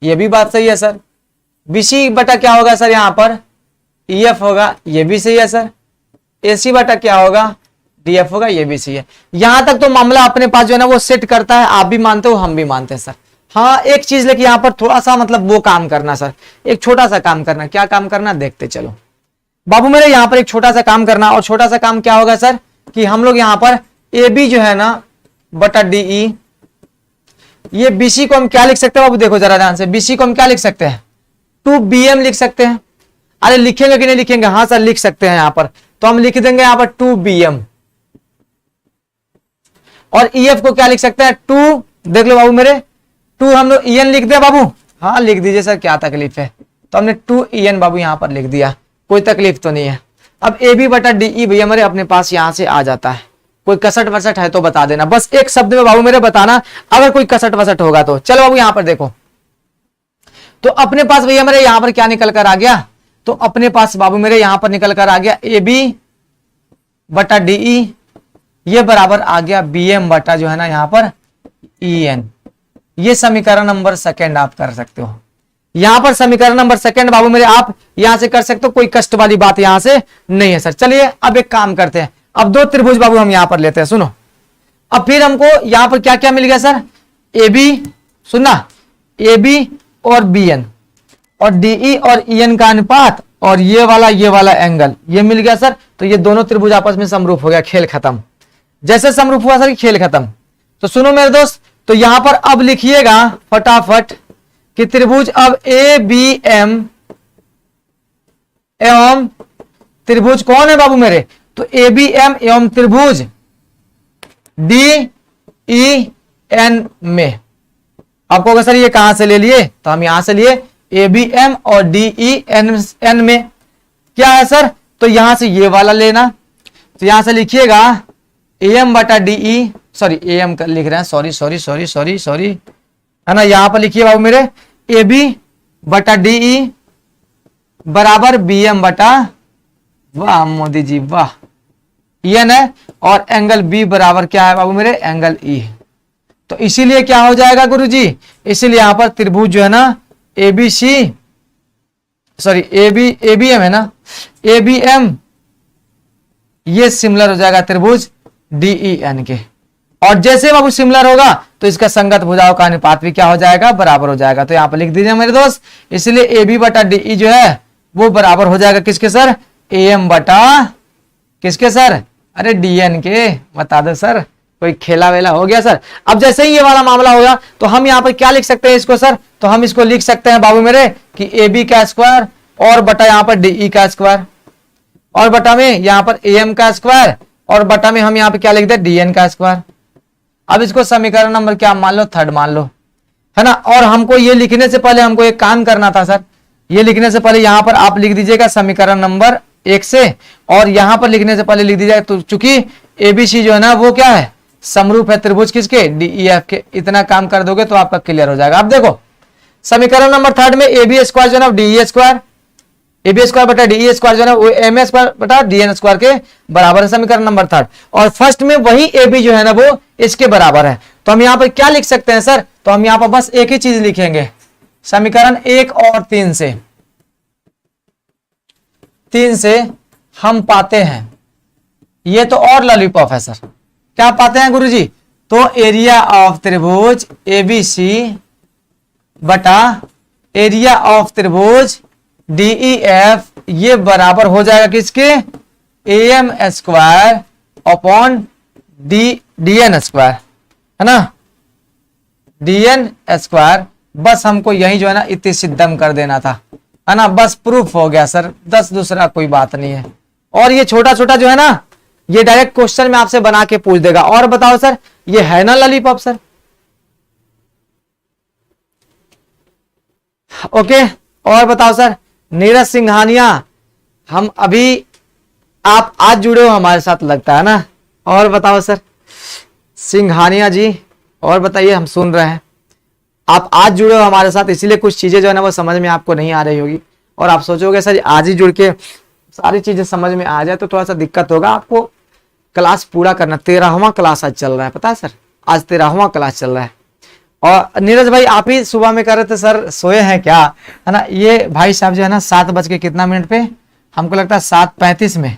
ये भी बात सही है सर। BC बटा क्या होगा सर, यहां पर EF होगा, ये भी सही है सर। AC बटा क्या होगा, DF होगा, ये भी सही है। यहां तक तो मामला अपने पास जो है ना वो सेट करता है, आप भी मानते हो हम भी मानते हैं सर। हाँ एक चीज लेकिन यहां पर थोड़ा सा मतलब वो काम करना सर, एक छोटा सा काम करना, क्या काम करना देखते चलो बाबू मेरे। यहां पर एक छोटा सा काम करना, और छोटा सा काम क्या होगा सर, कि हम लोग यहां पर AB जो है ना बटा DE, ये BC को हम क्या लिख सकते हैं बाबू, देखो जरा ध्यान से, BC को हम क्या लिख सकते हैं, 2BM लिख सकते हैं। अरे लिखेंगे कि नहीं लिखेंगे, हाँ सर लिख सकते हैं यहां पर, तो हम लिख देंगे यहां पर 2BM। और EF को क्या लिख सकते हैं, 2, देख लो बाबू मेरे, 2 हम लोग EN लिख दे बाबू, हाँ लिख दीजिए सर, क्या तकलीफ है। तो हमने 2EN बाबू यहां पर लिख दिया, कोई तकलीफ तो नहीं है। अब AB बटा DE भैया मेरे अपने पास यहां से आ जाता है, कोई कसट वसट है तो बता देना, बस एक शब्द में बाबू मेरे बताना अगर कोई कसट वसट होगा तो। चलो बाबू यहां पर देखो, तो अपने पास भैया मेरे यहां पर क्या निकल कर आ गया, तो अपने पास बाबू मेरे यहां पर निकल कर आ गया AB बटा DE, ये बराबर आ गया BM बटा जो है ना यहां पर EN। ये समीकरण नंबर सेकंड आप कर सकते हो, यहां पर समीकरण नंबर सेकंड बाबू मेरे आप यहां से कर सकते हो, कोई कष्ट वाली बात यहां से नहीं है सर। चलिए अब एक काम करते हैं, अब 2 त्रिभुज बाबू हम यहां पर लेते हैं, सुनो। अब फिर हमको यहां पर क्या क्या मिल गया सर, AB, सुनना, AB और BN और DE और EN का अनुपात और ये वाला एंगल ये मिल गया सर। तो ये दोनों त्रिभुज आपस में समरूप हो गया, खेल खत्म। जैसे समरूप हुआ सर खेल खत्म। तो सुनो मेरे दोस्त, तो यहां पर अब लिखिएगा फटाफट कि त्रिभुज अब ABM एवं त्रिभुज कौन है बाबू मेरे, तो ABM एवं त्रिभुज DEN में। आपको अगर सर ये कहां से ले लिए, तो हम यहां से लिए ABM और DEN में क्या है सर, तो यहां से ये वाला लेना, तो यहां से लिखिएगा AM बटा DE, सॉरी AM कर लिख रहे हैं, सॉरी है ना। यहां पर लिखिए बाबू मेरे AB बटा DE बराबर BM बटा, वाह मोदी जी वाह, EN है, और एंगल B बराबर क्या है बाबू मेरे, एंगल E। तो इसीलिए क्या हो जाएगा गुरुजी, इसीलिए यहां पर त्रिभुज जो है ना ABM है ना, ABM ये सिमिलर हो जाएगा त्रिभुज DEN के। और जैसे बाबू सिमिलर होगा तो इसका संगत भुजाओं का अनुपात भी क्या हो जाएगा, बराबर हो जाएगा। तो यहां पर लिख दीजिए मेरे दोस्त, इसलिए AB बटा DE जो है वो बराबर हो जाएगा किसके सर, AM बटा किसके सर, अरे DN के, बता दो सर, कोई खेला वेला हो गया सर। अब जैसे ही ये वाला मामला होगा तो हम यहाँ पर क्या लिख सकते हैं इसको सर, तो हम इसको लिख सकते हैं बाबू मेरे कि AB का स्क्वायर और बटा यहाँ पर DE का स्क्वायर, और बटा में यहाँ पर AM का स्क्वायर, और बटा में हम यहाँ पे क्या लिख दे, DN का स्क्वायर। अब इसको समीकरण नंबर क्या मान लो, 3 मान लो, है ना। और हमको ये लिखने से पहले हमको एक काम करना था सर, ये लिखने से पहले यहाँ पर आप लिख दीजिएगा समीकरण नंबर 1 से, और यहाँ पर लिखने से पहले लिख दीजिएगा, तो चूंकि ABC जो है ना वो क्या है, समरूप है त्रिभुज किसके, DEF के। इतना काम कर दोगे तो आपका क्लियर हो जाएगा। अब देखो समीकरण नंबर 3 में AB स्क्वायर जो है ना DE स्क्वायर, AB स्क्वायर बटा DE स्क्वायर जो है ना वो AM स्क्वायर बटा DN स्क्वायर के बराबर है, समीकरण नंबर 3। और फर्स्ट में वही AB जो है ना वो इसके बराबर है। तो हम यहाँ पर क्या लिख सकते हैं सर, तो हम यहाँ पर बस एक ही चीज लिखेंगे, समीकरण 1 और 3 से हम पाते हैं, ये तो और लॉलीपॉप है सर, क्या पाते हैं गुरुजी? तो एरिया ऑफ त्रिभुज एबीसी बटा एरिया ऑफ त्रिभुज डीईएफ, ये बराबर हो जाएगा किसके? M square upon DN square, है ना, डीएन स्क्वायर। बस हमको यही जो है ना इति सिद्धम कर देना था, है ना, बस प्रूफ हो गया सर, दस दूसरा कोई बात नहीं है। और ये छोटा छोटा जो है ना ये डायरेक्ट क्वेश्चन में आपसे बना के पूछ देगा। और बताओ सर, ये है ना लॉलीपॉप सर? ओके, और बताओ सर, नीरज सिंघानिया, हम अभी, आप आज जुड़े हो हमारे साथ लगता है ना। और बताओ सर सिंघानिया जी, और बताइए, हम सुन रहे हैं, आप आज जुड़े हो हमारे साथ, इसीलिए कुछ चीजें जो है ना वो समझ में आपको नहीं आ रही होगी और आप सोचोगे सर आज ही जुड़ के सारी चीजें समझ में आ जाए तो थोड़ा सा दिक्कत होगा। आपको क्लास पूरा करना, 13वां क्लास आज चल रहा है, पता है सर, आज 13वां क्लास चल रहा है। और नीरज भाई आप ही सुबह में कह रहे थे सर सोए हैं क्या, है ना, ये भाई साहब जो है ना 7 बज के कितना मिनट पे, हमको लगता है 7:35 में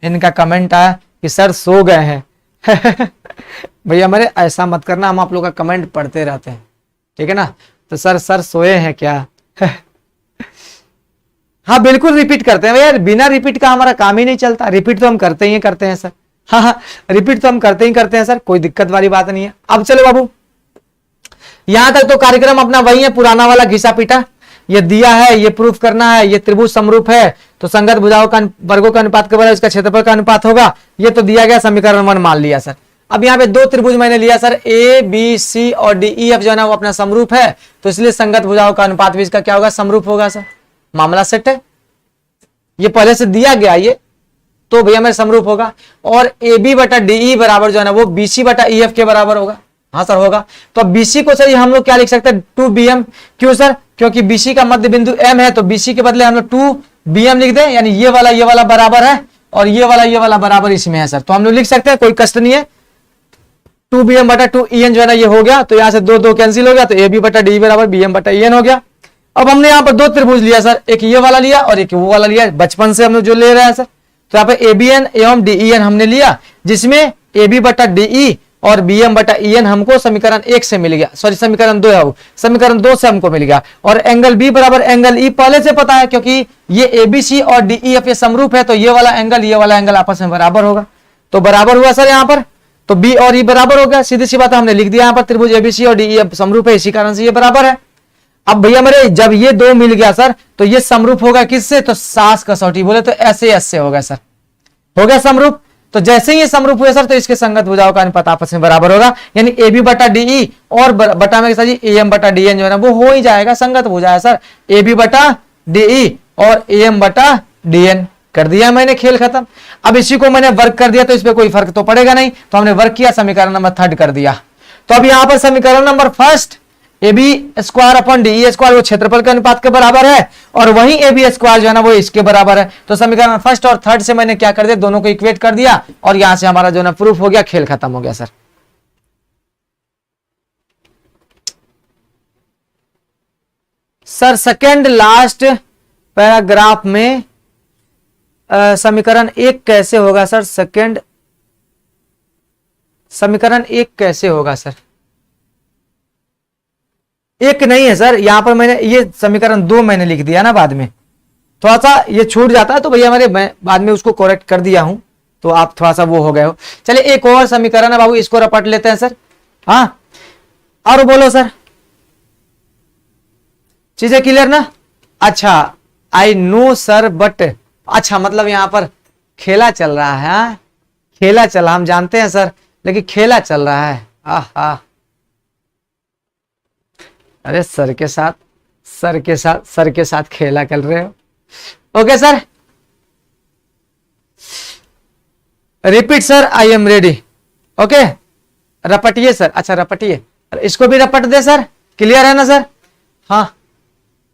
इनका कमेंट आया कि सर सो गए हैं। भैया मेरे ऐसा मत करना, हम आप लोग का कमेंट पढ़ते रहते हैं, ठीक है ना। तो सर सोए हैं क्या? हाँ बिल्कुल रिपीट करते हैं भैया, बिना रिपीट का हमारा काम ही नहीं चलता, रिपीट तो हम करते ही करते हैं सर। हाँ रिपीट तो हम करते ही करते हैं सर, कोई दिक्कत वाली बात नहीं है। अब चलो बाबू, यहां तक तो कार्यक्रम अपना वही है, पुराना वाला घिसा पीटा, ये दिया है, ये प्रूफ करना है, ये त्रिभुज समरूप है तो संगत भुजाओं का वर्गों का अनुपात के बराबर इसका क्षेत्रफल का अनुपात होगा, ये तो दिया गया, समीकरण 1 मान लिया सर। अब यहाँ पे 2 त्रिभुज मैंने लिया सर, ए बी सी और डी ई एफ जो है ना वो अपना समरूप है, तो इसलिए संगत भुजाओं का अनुपात भी इसका क्या होगा? समरूप होगा सर, मामला सेट है, ये पहले से दिया गया ये, तो भैया मेरे समरूप होगा। और ए बी बटा डीई बराबर जो है ना वो बी सी बटा ई एफ के बराबर होगा, हाँ सर होगा। तो अब बीसी को सर हम लोग क्या लिख सकते हैं? 2bm, क्यों सर? क्योंकि बीसी का मध्य बिंदु m है, तो बीसी के बदले हम लोग 2bm लिख दें, यानी ये वाला बराबर है और ये वाला बराबर इसमें है सर, तो हम लोग लिख सकते हैं, कोई कष्ट नहीं है। 2bm बटा 2en जो है ना ये हो गया, तो यहां से 2 कैंसिल हो गया, तो ab बटा डी बराबर bm बटा en हो गया। अब हमने यहाँ पर 2 त्रिभुज लिया सर, एक ये वाला लिया और एक वो वाला लिया, बचपन से हम लोग जो ले रहे हैं सर, तो यहाँ पे abn एवं den हमने लिया, जिसमें ab बटा de और bm बटा en हमको समीकरण 1 से मिल गया, सॉरी समीकरण 2 है वो, समीकरण 2 से हमको मिल गया। और एंगल b बराबर एंगल e पहले से पता है, क्योंकि ये abc और def ये समरूप है, तो ये वाला एंगल आपस में बराबर होगा, तो बराबर हुआ सर यहाँ पर, तो b और e बराबर हो गया, सीधी सी बात हमने लिख दिया यहाँ पर, त्रिभुज एबीसी और def समरूप है, इसी कारण से ये बराबर है। अब भैया मेरे जब ये 2 मिल गया सर, तो ये समरूप होगा किससे? तो सास कसौटी बोले तो ऐसे हो गया सर, हो गया समरूप। तो जैसे ही ये समरूप हुए सर, तो इसके संगत भुजाओं का अनुपात आपस में बराबर होगा, यानी ए बी बटा डीई और बटा में सर जी एम बटा डीएन जो है ना वो हो ही जाएगा, संगत भुजा है सर, ए बी बटा डीई और एम बटा डीएन। कर दिया मैंने, खेल खत्म। अब इसी को मैंने वर्क कर दिया, तो इस पर कोई फर्क तो पड़ेगा नहीं, तो हमने वर्क किया, समीकरण नंबर 3 कर दिया। तो अब यहां पर समीकरण number 1 A B square upon D square वो क्षेत्रफल के अनुपात के बराबर है, और वहीं ए बी स्क्वायर जो है ना वो इसके बराबर है। तो समीकरण 1 और 3 से मैंने क्या कर दिया? दोनों को इक्वेट कर दिया, और यहां से हमारा जो है ना प्रूफ हो गया, खेल खत्म हो गया sir. Sir second last paragraph में समीकरण 1 कैसे होगा सर? समीकरण 1 कैसे होगा सर? 1 नहीं है सर, यहां पर मैंने ये समीकरण 2 मैंने लिख दिया ना, बाद में थोड़ा सा ये छूट जाता है, तो भैया मैं बाद में उसको करेक्ट कर दिया हूं, तो आप थोड़ा सा वो हो गए हो। चलिए एक और समीकरण है बाबू, इसको रपट लेते हैं सर। हाँ और बोलो सर, चीजें क्लियर ना? अच्छा आई नो सर बट, अच्छा मतलब यहां पर खेला चल रहा है, हाँ? खेला चल रहा, हम जानते हैं सर, लेकिन खेला चल रहा है। आहा, अरे सर के साथ खेला कर रहे हो। Okay sir, repeat sir, I am ready. Okay रपटिए सर, अच्छा रपटिए, इसको भी रपट दे सर, क्लियर है ना सर? हाँ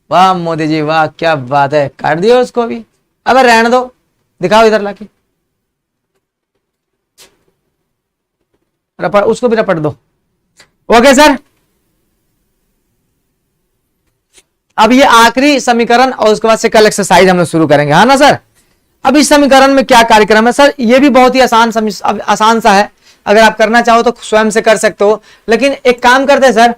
वाह मोदी जी वाह, क्या बात है, काट दियो उसको भी। अब रहने दो, दिखाओ इधर लाके, रपट, उसको भी रपट दो। ओके सर, अब ये आखिरी समीकरण और उसके बाद से कल एक्सरसाइज हम लोग शुरू करेंगे, हाँ ना सर? अब इस समीकरण में क्या कार्यक्रम है सर, ये भी बहुत ही आसान सा है, अगर आप करना चाहो तो स्वयं से कर सकते हो। लेकिन एक काम करते हैं सर,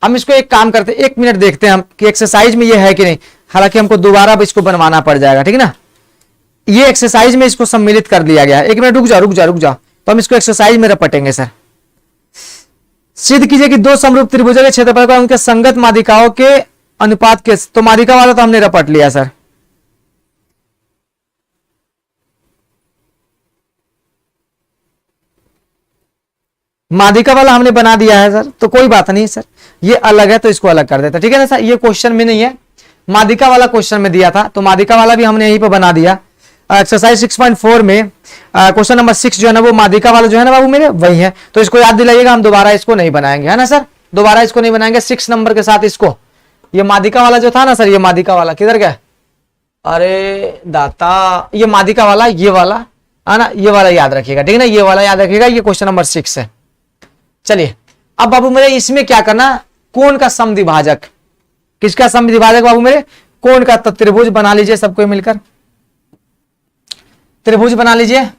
हम इसको एक काम करते हैं, 1 मिनट देखते हैं हम कि एक्सरसाइज में ये है कि नहीं। हालांकि हमको दोबारा इसको बनवाना पड़ जाएगा, ठीक है ना। ये एक्सरसाइज में इसको सम्मिलित कर दिया गया है। 1 मिनट रुक जाओ। तो हम इसको एक्सरसाइज में रपटेंगे सर। सिद्ध कीजिए कि दो समरूप त्रिभुजों के क्षेत्रफल का उनके संगत माध्यिकाओं के अनुपात के, तो माध्यिका वाला तो हमने रपट लिया सर। माध्यिका वाला हमने बना दिया है सर, तो कोई बात नहीं सर, ये अलग है तो इसको अलग कर देता, ठीक है ना सर। ये क्वेश्चन में नहीं है, माध्यिका वाला क्वेश्चन में दिया था, तो माध्यिका वाला भी हमने यहीं पर बना दिया। एक्सरसाइज 6.4 में क्वेश्चन नंबर 6 जो है ना, वो माध्यिका वाला जो है ना बाबू मेरे वही है, तो इसको याद दिलाइएगा। हम दोबारा इसको नहीं बनाएंगे, है ना सर, दोबारा इसको नहीं बनाएंगे 6 नंबर के साथ इसको। ये माध्यिका वाला जो था ना सर, ये माध्यिका वाला किधर गया, अरे दाता, ये माध्यिका वाला, ये वाला है ना, ये वाला याद रखिएगा, ठीक है ना, ये वाला याद रखिएगा। ये क्वेश्चन नंबर 6 है। चलिए अब बाबू मेरे इसमें क्या करना, कोण का समद्विभाजक, किसका समद्विभाजक बाबू मेरे, कोण का। तो त्रिभुज बना लीजिए सबको मिलकर, त्रिभुज बना लीजिए।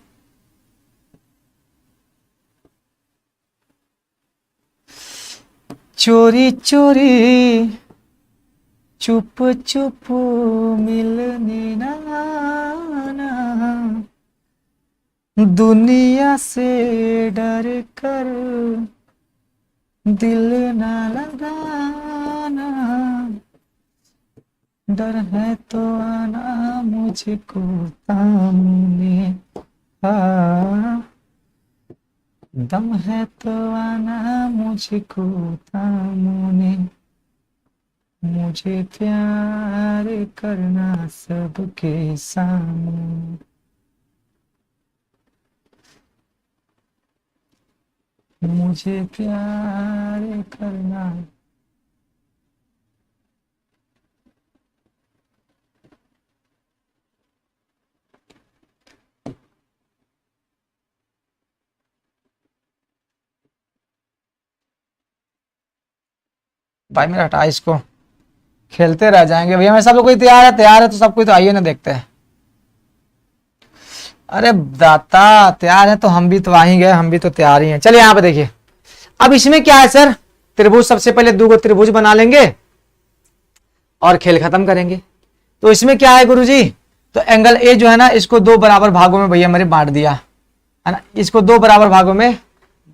चोरी चोरी चुप चुप मिलने ना, दुनिया से डर कर दिल ना लगाना, डर है तो आना मुझको सामने, दम है तो आना मुझको सामने, मुझे प्यार करना सबके सामने, मुझे प्यार करना। भाई मेरा हटा इसको, खेलते रह जाएंगे भैया। मैं सब लोग कोई तैयार है तो सब कोई तो आइए ना देखते हैं। अरे दाता तैयार है तो हम भी तो आ ही गए, हम भी तो तैयार ही हैं। चलिए यहाँ पे देखिए, अब इसमें क्या है सर, त्रिभुज सबसे पहले 2 त्रिभुज बना लेंगे और खेल खत्म करेंगे। तो इसमें क्या है गुरुजी, तो एंगल ए जो है ना, इसको 2 बराबर भागों में भैया मेरे बांट दिया है ना, इसको 2 बराबर भागों में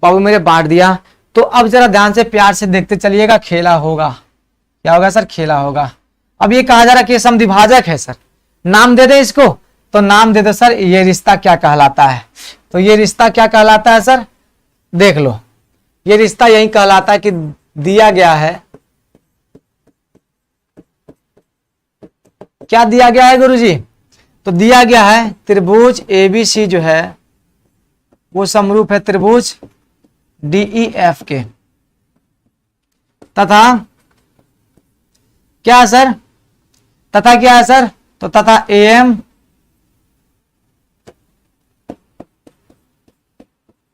बाबू मेरे बांट दिया। तो अब जरा ध्यान से प्यार से देखते चलिएगा, खेला होगा, क्या होगा सर, खेला होगा। अब ये कहा जा रहा है कि समद्विभाजक है सर, नाम दे दे इसको, तो नाम दे दो सर, ये रिश्ता क्या कहलाता है। तो ये रिश्ता क्या कहलाता है सर, देख लो, ये रिश्ता यही कहलाता है कि दिया गया है, क्या दिया गया है गुरुजी, तो दिया गया है त्रिभुज ABC जो है वो समरूप है त्रिभुज DEF के, तथा क्या है सर, तथा क्या है सर, तो तथा AM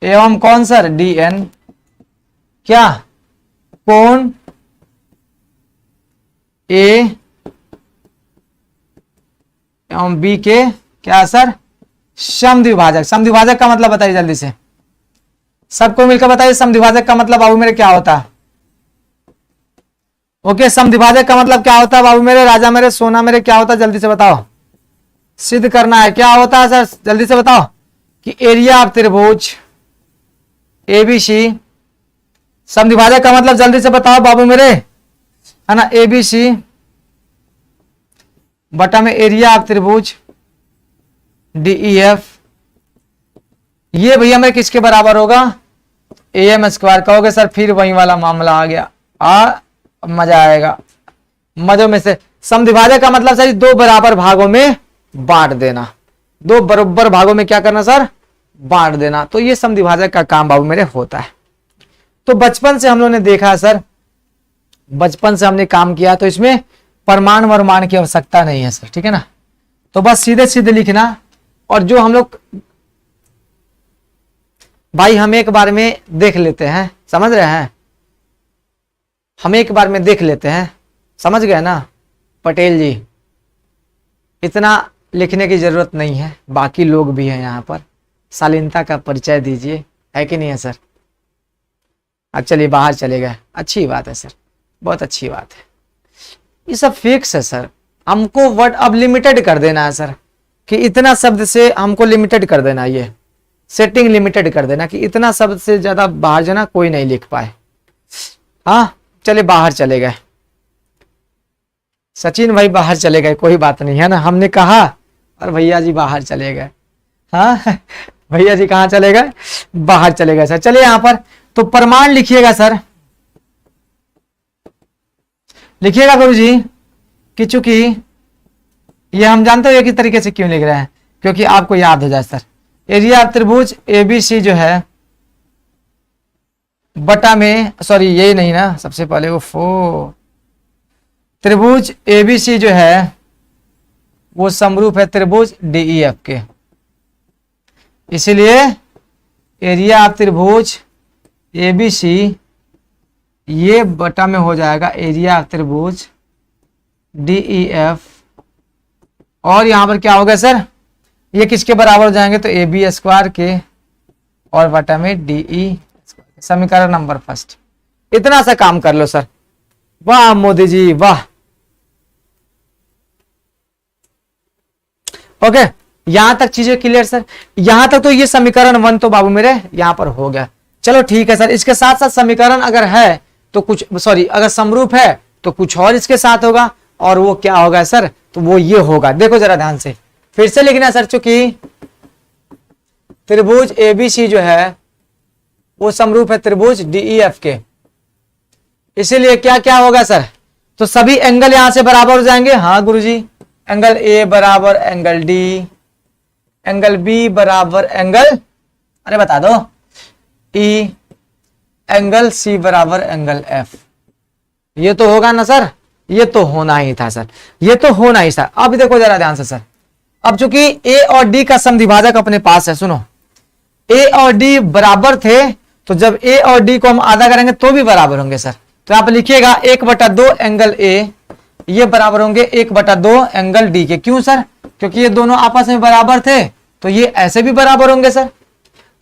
एवं कौन सर, DN क्या, कोण A एवं B के क्या सर, समद्विभाजक। समद्विभाजक का मतलब बताइए जल्दी से, सबको मिलकर बताइए समद्विभाजक का मतलब बाबू मेरे क्या होता है। ओके, समद्विभाजक का मतलब क्या होता है बाबू मेरे, राजा मेरे, सोना मेरे, क्या होता है जल्दी से बताओ, सिद्ध करना है। क्या होता है सर जल्दी से बताओ, कि एरिया ऑफ त्रिभुज ABC, समद्विभाजक का मतलब जल्दी से बताओ बाबू मेरे, है ना, ABC बटा में एरिया ऑफ त्रिभुज DEF, ये भैया मेरे किसके बराबर होगा, AM स्क्वायर। कहोगे सर फिर वही वाला मामला आ गया, मजा आएगा, मजों में से। समद्विभाजक का मतलब सर 2 बराबर भागों में बांट देना, 2 बराबर भागों में क्या करना सर, बांट देना। तो ये समद्विभाजक का काम बाबू मेरे होता है। तो बचपन से हम लोगों ने देखा सर, बचपन से हमने काम किया, तो इसमें परमाण वरमान की आवश्यकता नहीं है सर, ठीक है ना। तो बस सीधे सीधे लिखना, और जो हम लोग भाई हम एक बार में देख लेते हैं, समझ रहे हैं, हम एक बार में देख लेते हैं, समझ गए ना पटेल जी, इतना लिखने की जरूरत नहीं है, बाकी लोग भी हैं यहाँ पर, शालीनता का परिचय दीजिए, है कि नहीं है सर। अब चलिए बाहर चले गए, अच्छी बात है सर, बहुत अच्छी बात है। ये सब फिक्स है सर, हमको वर्ड अब लिमिटेड कर देना है सर, कि इतना शब्द से हमको लिमिटेड कर देना, ये सेटिंग लिमिटेड कर देना कि इतना शब्द से ज्यादा बाहर जाना कोई नहीं लिख पाए। हाँ चले बाहर चले गए, सचिन भाई बाहर चले गए, कोई बात नहीं है ना, हमने कहा और भैया जी बाहर चले गए। हाँ भैया जी कहाँ चले गए, बाहर चले गए सर। चलिए यहां पर तो प्रमाण लिखिएगा सर, लिखिएगा गुरु जी कि चूंकि ये हम जानते हो किस तरीके से क्यों लिख रहे हैं, क्योंकि आपको याद हो जाए सर। एरिया ऑफ त्रिभुज एबीसी जो है बटा में, सॉरी ये नहीं ना, सबसे पहले वो त्रिभुज एबीसी जो है वो समरूप है त्रिभुज डीईएफ के, इसलिए एरिया ऑफ त्रिभुज एबीसी ये बटा में हो जाएगा एरिया ऑफ त्रिभुज डीईएफ, और यहां पर क्या होगा सर, ये किसके बराबर हो जाएंगे, तो ए बी स्क्वायर के और बटा में डीई, समीकरण नंबर फर्स्ट। इतना सा काम कर लो सर, वाह मोदी जी वाह। ओके यहां तक चीजें क्लियर सर, यहां तक तो ये समीकरण 1 तो बाबू मेरे यहां पर हो गया। चलो ठीक है सर, इसके साथ साथ समीकरण अगर है तो कुछ, सॉरी अगर समरूप है तो कुछ और इसके साथ होगा, और वो क्या होगा सर, तो वो ये होगा, देखो जरा ध्यान से फिर से लिखना सर, चूंकि त्रिभुज एबीसी जो है वो समरूप है त्रिभुज डीईएफ के, इसीलिए क्या क्या होगा सर, तो सभी एंगल यहां से बराबर हो जाएंगे। हाँ गुरुजी, एंगल ए बराबर एंगल डी, एंगल बी बराबर एंगल, अरे बता दो, ई, एंगल सी बराबर एंगल एफ। ये तो होगा ना सर, ये तो होना ही था सर, ये तो होना ही था। अब देखो जरा ध्यान से सर, अब चूंकि ए और डी का समद्विभाजक अपने पास है, सुनो ए और डी बराबर थे, तो जब ए और डी को हम आधा करेंगे तो भी बराबर होंगे सर। तो यहां पर लिखिएगा 1/2 एंगल ए ये बराबर होंगे 1/2 एंगल डी के। क्यों सर, क्योंकि ये दोनों आपस में बराबर थे, तो ये ऐसे भी बराबर होंगे सर,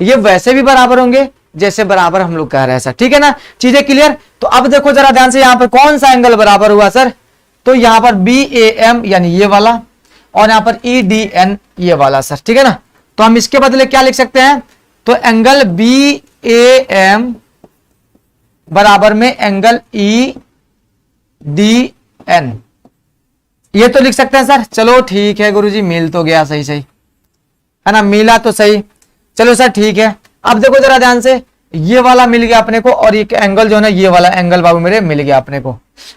ये वैसे भी बराबर होंगे, जैसे बराबर हम लोग कह रहे हैं सर, ठीक है ना, चीजें क्लियर। तो अब देखो जरा ध्यान से, यहां पर कौन सा एंगल बराबर हुआ सर, तो यहां पर बी ए एम यानी ये वाला, और यहां पर ई डी एन ये वाला सर, ठीक है ना। तो हम इसके बदले क्या लिख सकते हैं, तो एंगल बी ए एम बराबर में एंगल ई डी एन, ये तो लिख सकते हैं सर। चलो ठीक है गुरुजी, मिल तो गया, सही सही है ना, मिला तो सही, चलो सर ठीक है। अब देखो जरा ध्यान से, ये वाला मिल गया अपने को, और ये एंगल जो है ना, ये वाला एंगल बाबू मेरे मिल गया अपने को,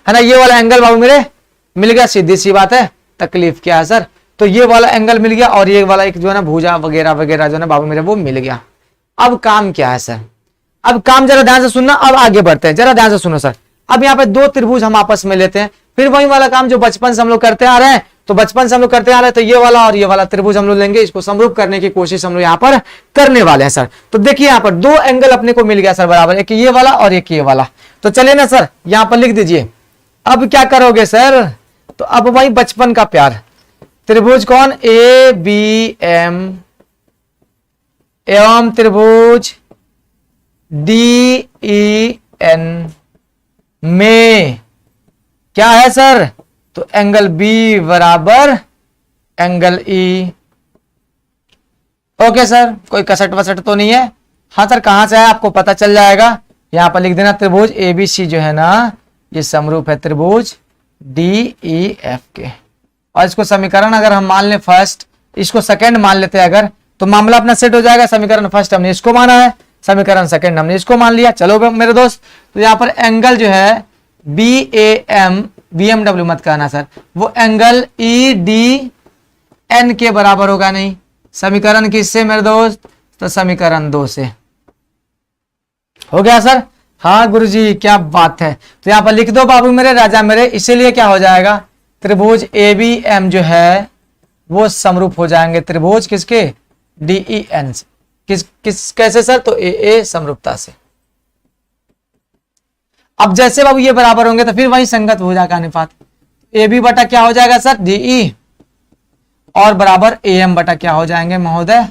है ना, ये वाला एंगल बाबू मेरे मिल गया, सीधी सी बात है, तकलीफ क्या है सर। तो ये वाला एंगल मिल गया, और ये वाला एक जो है ना भुजा वगैरह वगैरह जो है ना बाबू मेरे वो मिल गया। अब काम क्या है सर, अब काम जरा ध्यान से सुनना, अब आगे बढ़ते हैं, जरा ध्यान से सुनो सर। अब यहाँ पे दो त्रिभुज हम आपस में लेते हैं, फिर वही वाला काम जो बचपन से हम लोग करते आ रहे हैं, तो बचपन से हम लोग करते आ रहे हैं, तो ये वाला और ये वाला त्रिभुज हम लोग लेंगे, इसको समरूप करने की कोशिश हम लोग यहाँ पर करने वाले हैं सर। तो देखिए यहाँ पर दो एंगल अपने को मिल गया सर बराबर, एक ये वाला और एक ये वाला। तो चलिए ना सर यहाँ पर लिख दीजिए। अब क्या करोगे सर, तो अब वही बचपन का प्यार, त्रिभुज कौन, ए बी एम एवं त्रिभुज डी ई एन में क्या है सर, तो एंगल बी बराबर एंगल ई। ओके सर, कोई कसट वसट तो नहीं है। हाँ सर, कहां से है आपको पता चल जाएगा, यहां पर लिख देना त्रिभुज एबीसी जो है ना ये समरूप है त्रिभुज डी ई एफ के। और इसको समीकरण अगर हम मान लें फर्स्ट, इसको सेकंड मान लेते हैं अगर, तो मामला अपना सेट हो जाएगा। समीकरण फर्स्ट हमने इसको माना है, समीकरण सेकंड हमने इसको मान लिया। चलो मेरे दोस्त, तो यहां पर एंगल जो है B A M, B M W मत कहना सर, वो एंगल ई डी एन के बराबर होगा नहीं। समीकरण किससे मेरे दोस्त, तो समीकरण 2 से। हो गया सर, हाँ गुरुजी क्या बात है। तो यहां पर लिख दो बाबू मेरे, राजा मेरे, इसीलिए क्या हो जाएगा, त्रिभुज ए बी एम जो है वो समरूप हो जाएंगे त्रिभुज किसके, डी ई एन से। किस कैसे सर, तो ए ए समरूपता से। अब जैसे बाबू ये बराबर होंगे तो फिर वही संगत भुजा का अनुपात, ए बी बटा क्या हो जाएगा सर, डी ई, और बराबर ए एम बटा क्या हो जाएंगे महोदय,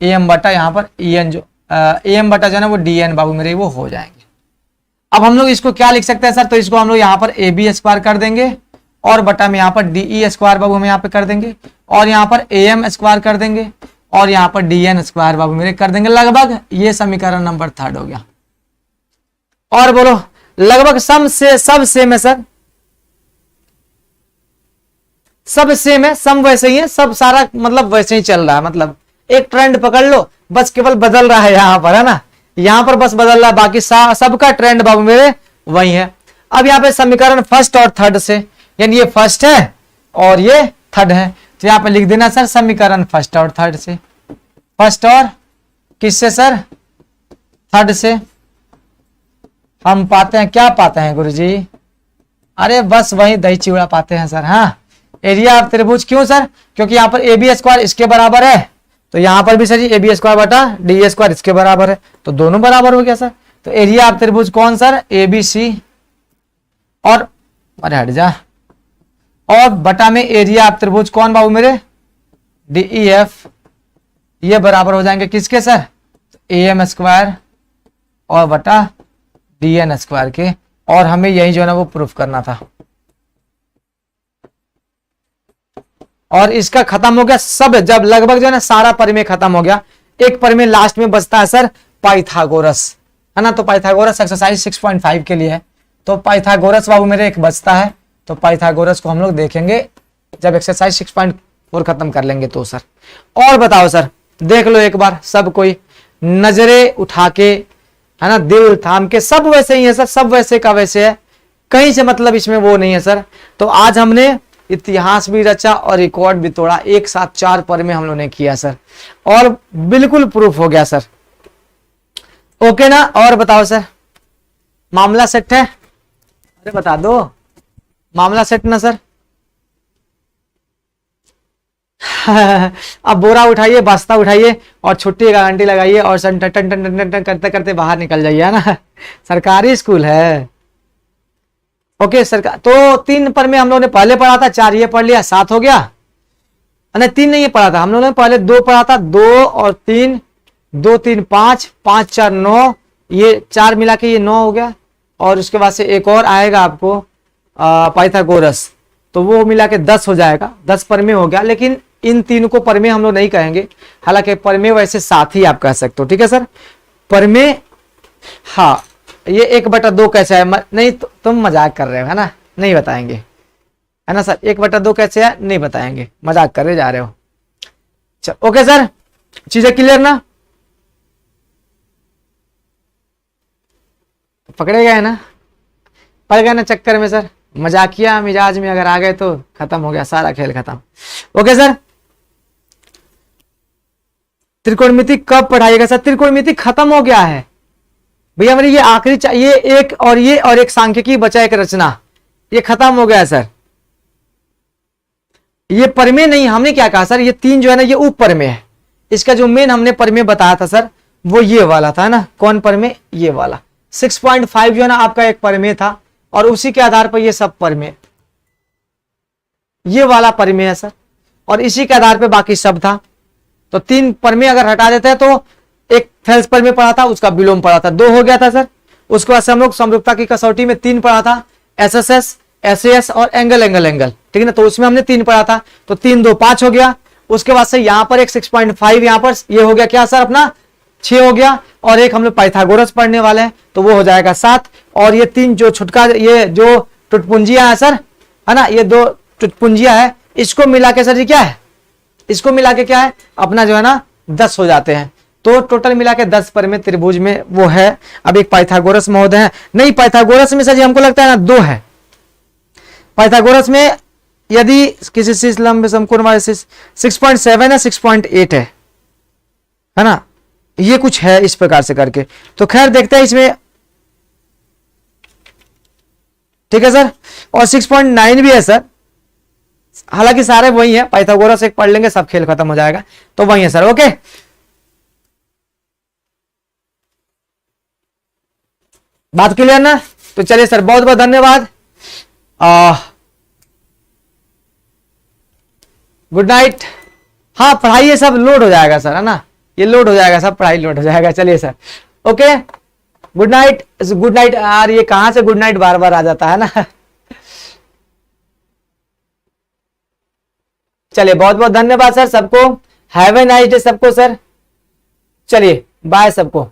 ए एम बटा यहाँ पर ई एन, जो ए एम बटा जो है ना वो डी एन बाबू मेरे वो हो जाएंगे। अब हम लोग इसको क्या लिख सकते हैं सर, तो इसको हम लोग यहाँ पर ए बी स्क्वायर कर देंगे और बटा में यहाँ पर डी ई स्क्वायर बाबू हम यहाँ पे कर देंगे और यहाँ पर ए एम स्क्वायर कर देंगे और यहाँ पर डी एन स्क्वायर बाबू मेरे कर देंगे। लगभग ये समीकरण नंबर 3 हो गया। और बोलो लगभग सब सेम है सर, सब सेम है, सब वैसे ही है, सब सारा मतलब वैसे ही चल रहा है, मतलब एक ट्रेंड पकड़ लो, बस केवल बदल रहा है यहाँ पर, है ना, यहाँ पर बस बदल रहा है, बाकी सबका ट्रेंड बाबू मेरे वही है। अब यहाँ पे समीकरण फर्स्ट और थर्ड से, यानी ये फर्स्ट है और ये थर्ड है, तो यहाँ पे लिख देना सर समीकरण फर्स्ट और थर्ड से। फर्स्ट और किससे सर, थर्ड से। हम पाते हैं, क्या पाते हैं गुरुजी, अरे बस वही दही चिवड़ा पाते हैं सर। हाँ, एरिया ऑफ त्रिभुज, क्यों सर, क्योंकि यहाँ पर ए बी स्क्वायर इसके बराबर है, तो यहाँ पर भी सर ए बी स्क्वायर बटा डी स्क्वायर इसके बराबर है, तो दोनों बराबर हो गया सर। तो एरिया ऑफ त्रिभुज कौन सर, ए बी सी और, अरे हट जा, और बटा में एरिया ऑफ त्रिभुज कौन बाबू मेरे, डी ई एफ, ये बराबर हो जाएंगे किसके सर, ए एम स्क्वायर और बटा डी एन स्क्वायर के। और हमें यही जो है ना वो प्रूफ करना था। और इसका खत्म हो गया सब, जब लगभग जो है ना सारा परिमेय खत्म हो गया, एक परिमेय लास्ट में बचता है सर पाइथागोरस, है ना, तो पाइथागोरस एक्सरसाइज 6.5 के लिए है, तो पाइथागोरस बाबू मेरे एक बचता है, तो पाइथागोरस को हम लोग देखेंगे जब एक्सरसाइज 6.4 खत्म कर लेंगे तो सर। और बताओ सर, देख लो एक बार सब कोई नजरें उठा के, है ना, दिल थाम के, सब वैसे ही है सर, सब वैसे का वैसे है, कहीं से मतलब इसमें वो नहीं है सर। तो आज हमने इतिहास भी रचा और रिकॉर्ड भी तोड़ा, एक साथ 4 परिमेय हम लोगों ने किया सर, और बिल्कुल प्रूफ हो गया सर। ओके ना, और बताओ सर मामला सेट है, अरे बता दो मामला सेट ना सर। अब बोरा उठाइए, बस्ता उठाइए और छुट्टी का घंटी लगाइए और टन टन टन टन टन करते करते बाहर निकल जाइए, है ना, सरकारी स्कूल है। ओके सरकार, तो 3 परिमेय हम लोगों ने पहले पढ़ा था, 4 ये पढ़ लिया, 7 हो गया, नहीं 3 नहीं ये पढ़ा था हम लोगों ने, पहले 2 पढ़ा था, 2 और 3, 2 3 5, 5 4 9, ये 4 मिला के ये 9 हो गया, और उसके बाद से एक और आएगा आपको पाइथागोरस, तो वो मिला के 10 हो जाएगा, 10 परिमेय हो गया। लेकिन इन 3 को परिमेय हम लोग नहीं कहेंगे, हालांकि परिमेय वैसे साथ ही आप कह सकते हो, ठीक है सर। परिमेय, हाँ, ये 1/2 कैसे है, नहीं तुम मजाक कर रहे हो, है ना, नहीं बताएंगे, है ना सर, 1/2 कैसे है नहीं बताएंगे, मजाक कर रहे जा रहे हो। चल ओके सर, चीजें क्लियर ना, पकड़े गए ना, पड़ गए ना चक्कर में सर, मजाकिया मिजाज में अगर आ गए तो खत्म हो गया, सारा खेल खत्म। ओके सर, त्रिकोणमिति कब पढ़ाइएगा सर, त्रिकोणमिति खत्म हो गया है भैया मेरी, ये आखिरी चाहिए, एक और ये और एक सांख्यिकी बचा, एक रचना, ये खत्म हो गया है सर। ये परिमेय नहीं, हमने क्या कहा सर, ये 3 जो है ना ये उप परिमेय है, इसका जो मेन हमने परिमेय बताया था सर वो ये वाला था ना, कौन परिमेय, ये वाला 6.5 जो है ना आपका एक परिमेय था, और उसी के आधार पर ये सब परिमेय, ये वाला परिमेय है सर, और इसी के आधार पर बाकी सब था। तो 3 परिमेय अगर हटा देते हैं तो एक फेल्स परिमेय पढ़ा था, उसका विलोम पढ़ा था, 2 हो गया था सर। उसके बाद से हम लोग समरूपता की कसौटी में 3 पढ़ा था, एसएसएस, एसएस और एंगल एंगल एंगल, ठीक है ना, तो उसमें हमने 3 पढ़ा था, तो 3 2 5 हो गया। उसके बाद से यहाँ पर एक 6.5 यहाँ पर ये हो गया क्या सर अपना 6 हो गया, और एक हम लोग पाइथागोरस पढ़ने वाले हैं तो वो हो जाएगा 7, और ये 3 जो छुटका, ये जो टुटपुंजिया है सर, है ना, ये 2 टुटपुंजिया है, इसको मिला के सर जी क्या है, इसको मिला के क्या है अपना जो है ना 10 हो जाते हैं। तो टोटल मिला के 10 परिमेय त्रिभुज में वो है। अब एक पाइथागोरस महोदय है, नहीं पाइथागोरस में सर जी हमको लगता है ना 2 है, पाइथागोरस में यदि किसी शीर्ष लंब समकोण वाले 6.7 है, 6.8 है ना, ये कुछ है इस प्रकार से करके, तो खैर देखते हैं इसमें, ठीक है सर। और 6.9 भी है सर, हालांकि सारे वही है, पाइथागोरस एक पढ़ लेंगे सब खेल खत्म हो जाएगा, तो वही है सर। ओके बात क्लियर ना, तो चलिए सर बहुत बहुत धन्यवाद। Good night. हाँ पढ़ाई ये सब लोड हो जाएगा सर, है ना, ये लोड हो जाएगा सब, पढ़ाई लोड हो जाएगा। चलिए sir, okay, good night. Good night यार, ये कहाँ से गुड नाइट बार बार आ जाता है ना। चलिए बहुत बहुत धन्यवाद सर सबको, हैव ए नाइस डे सबको सर। चलिए बाय सबको।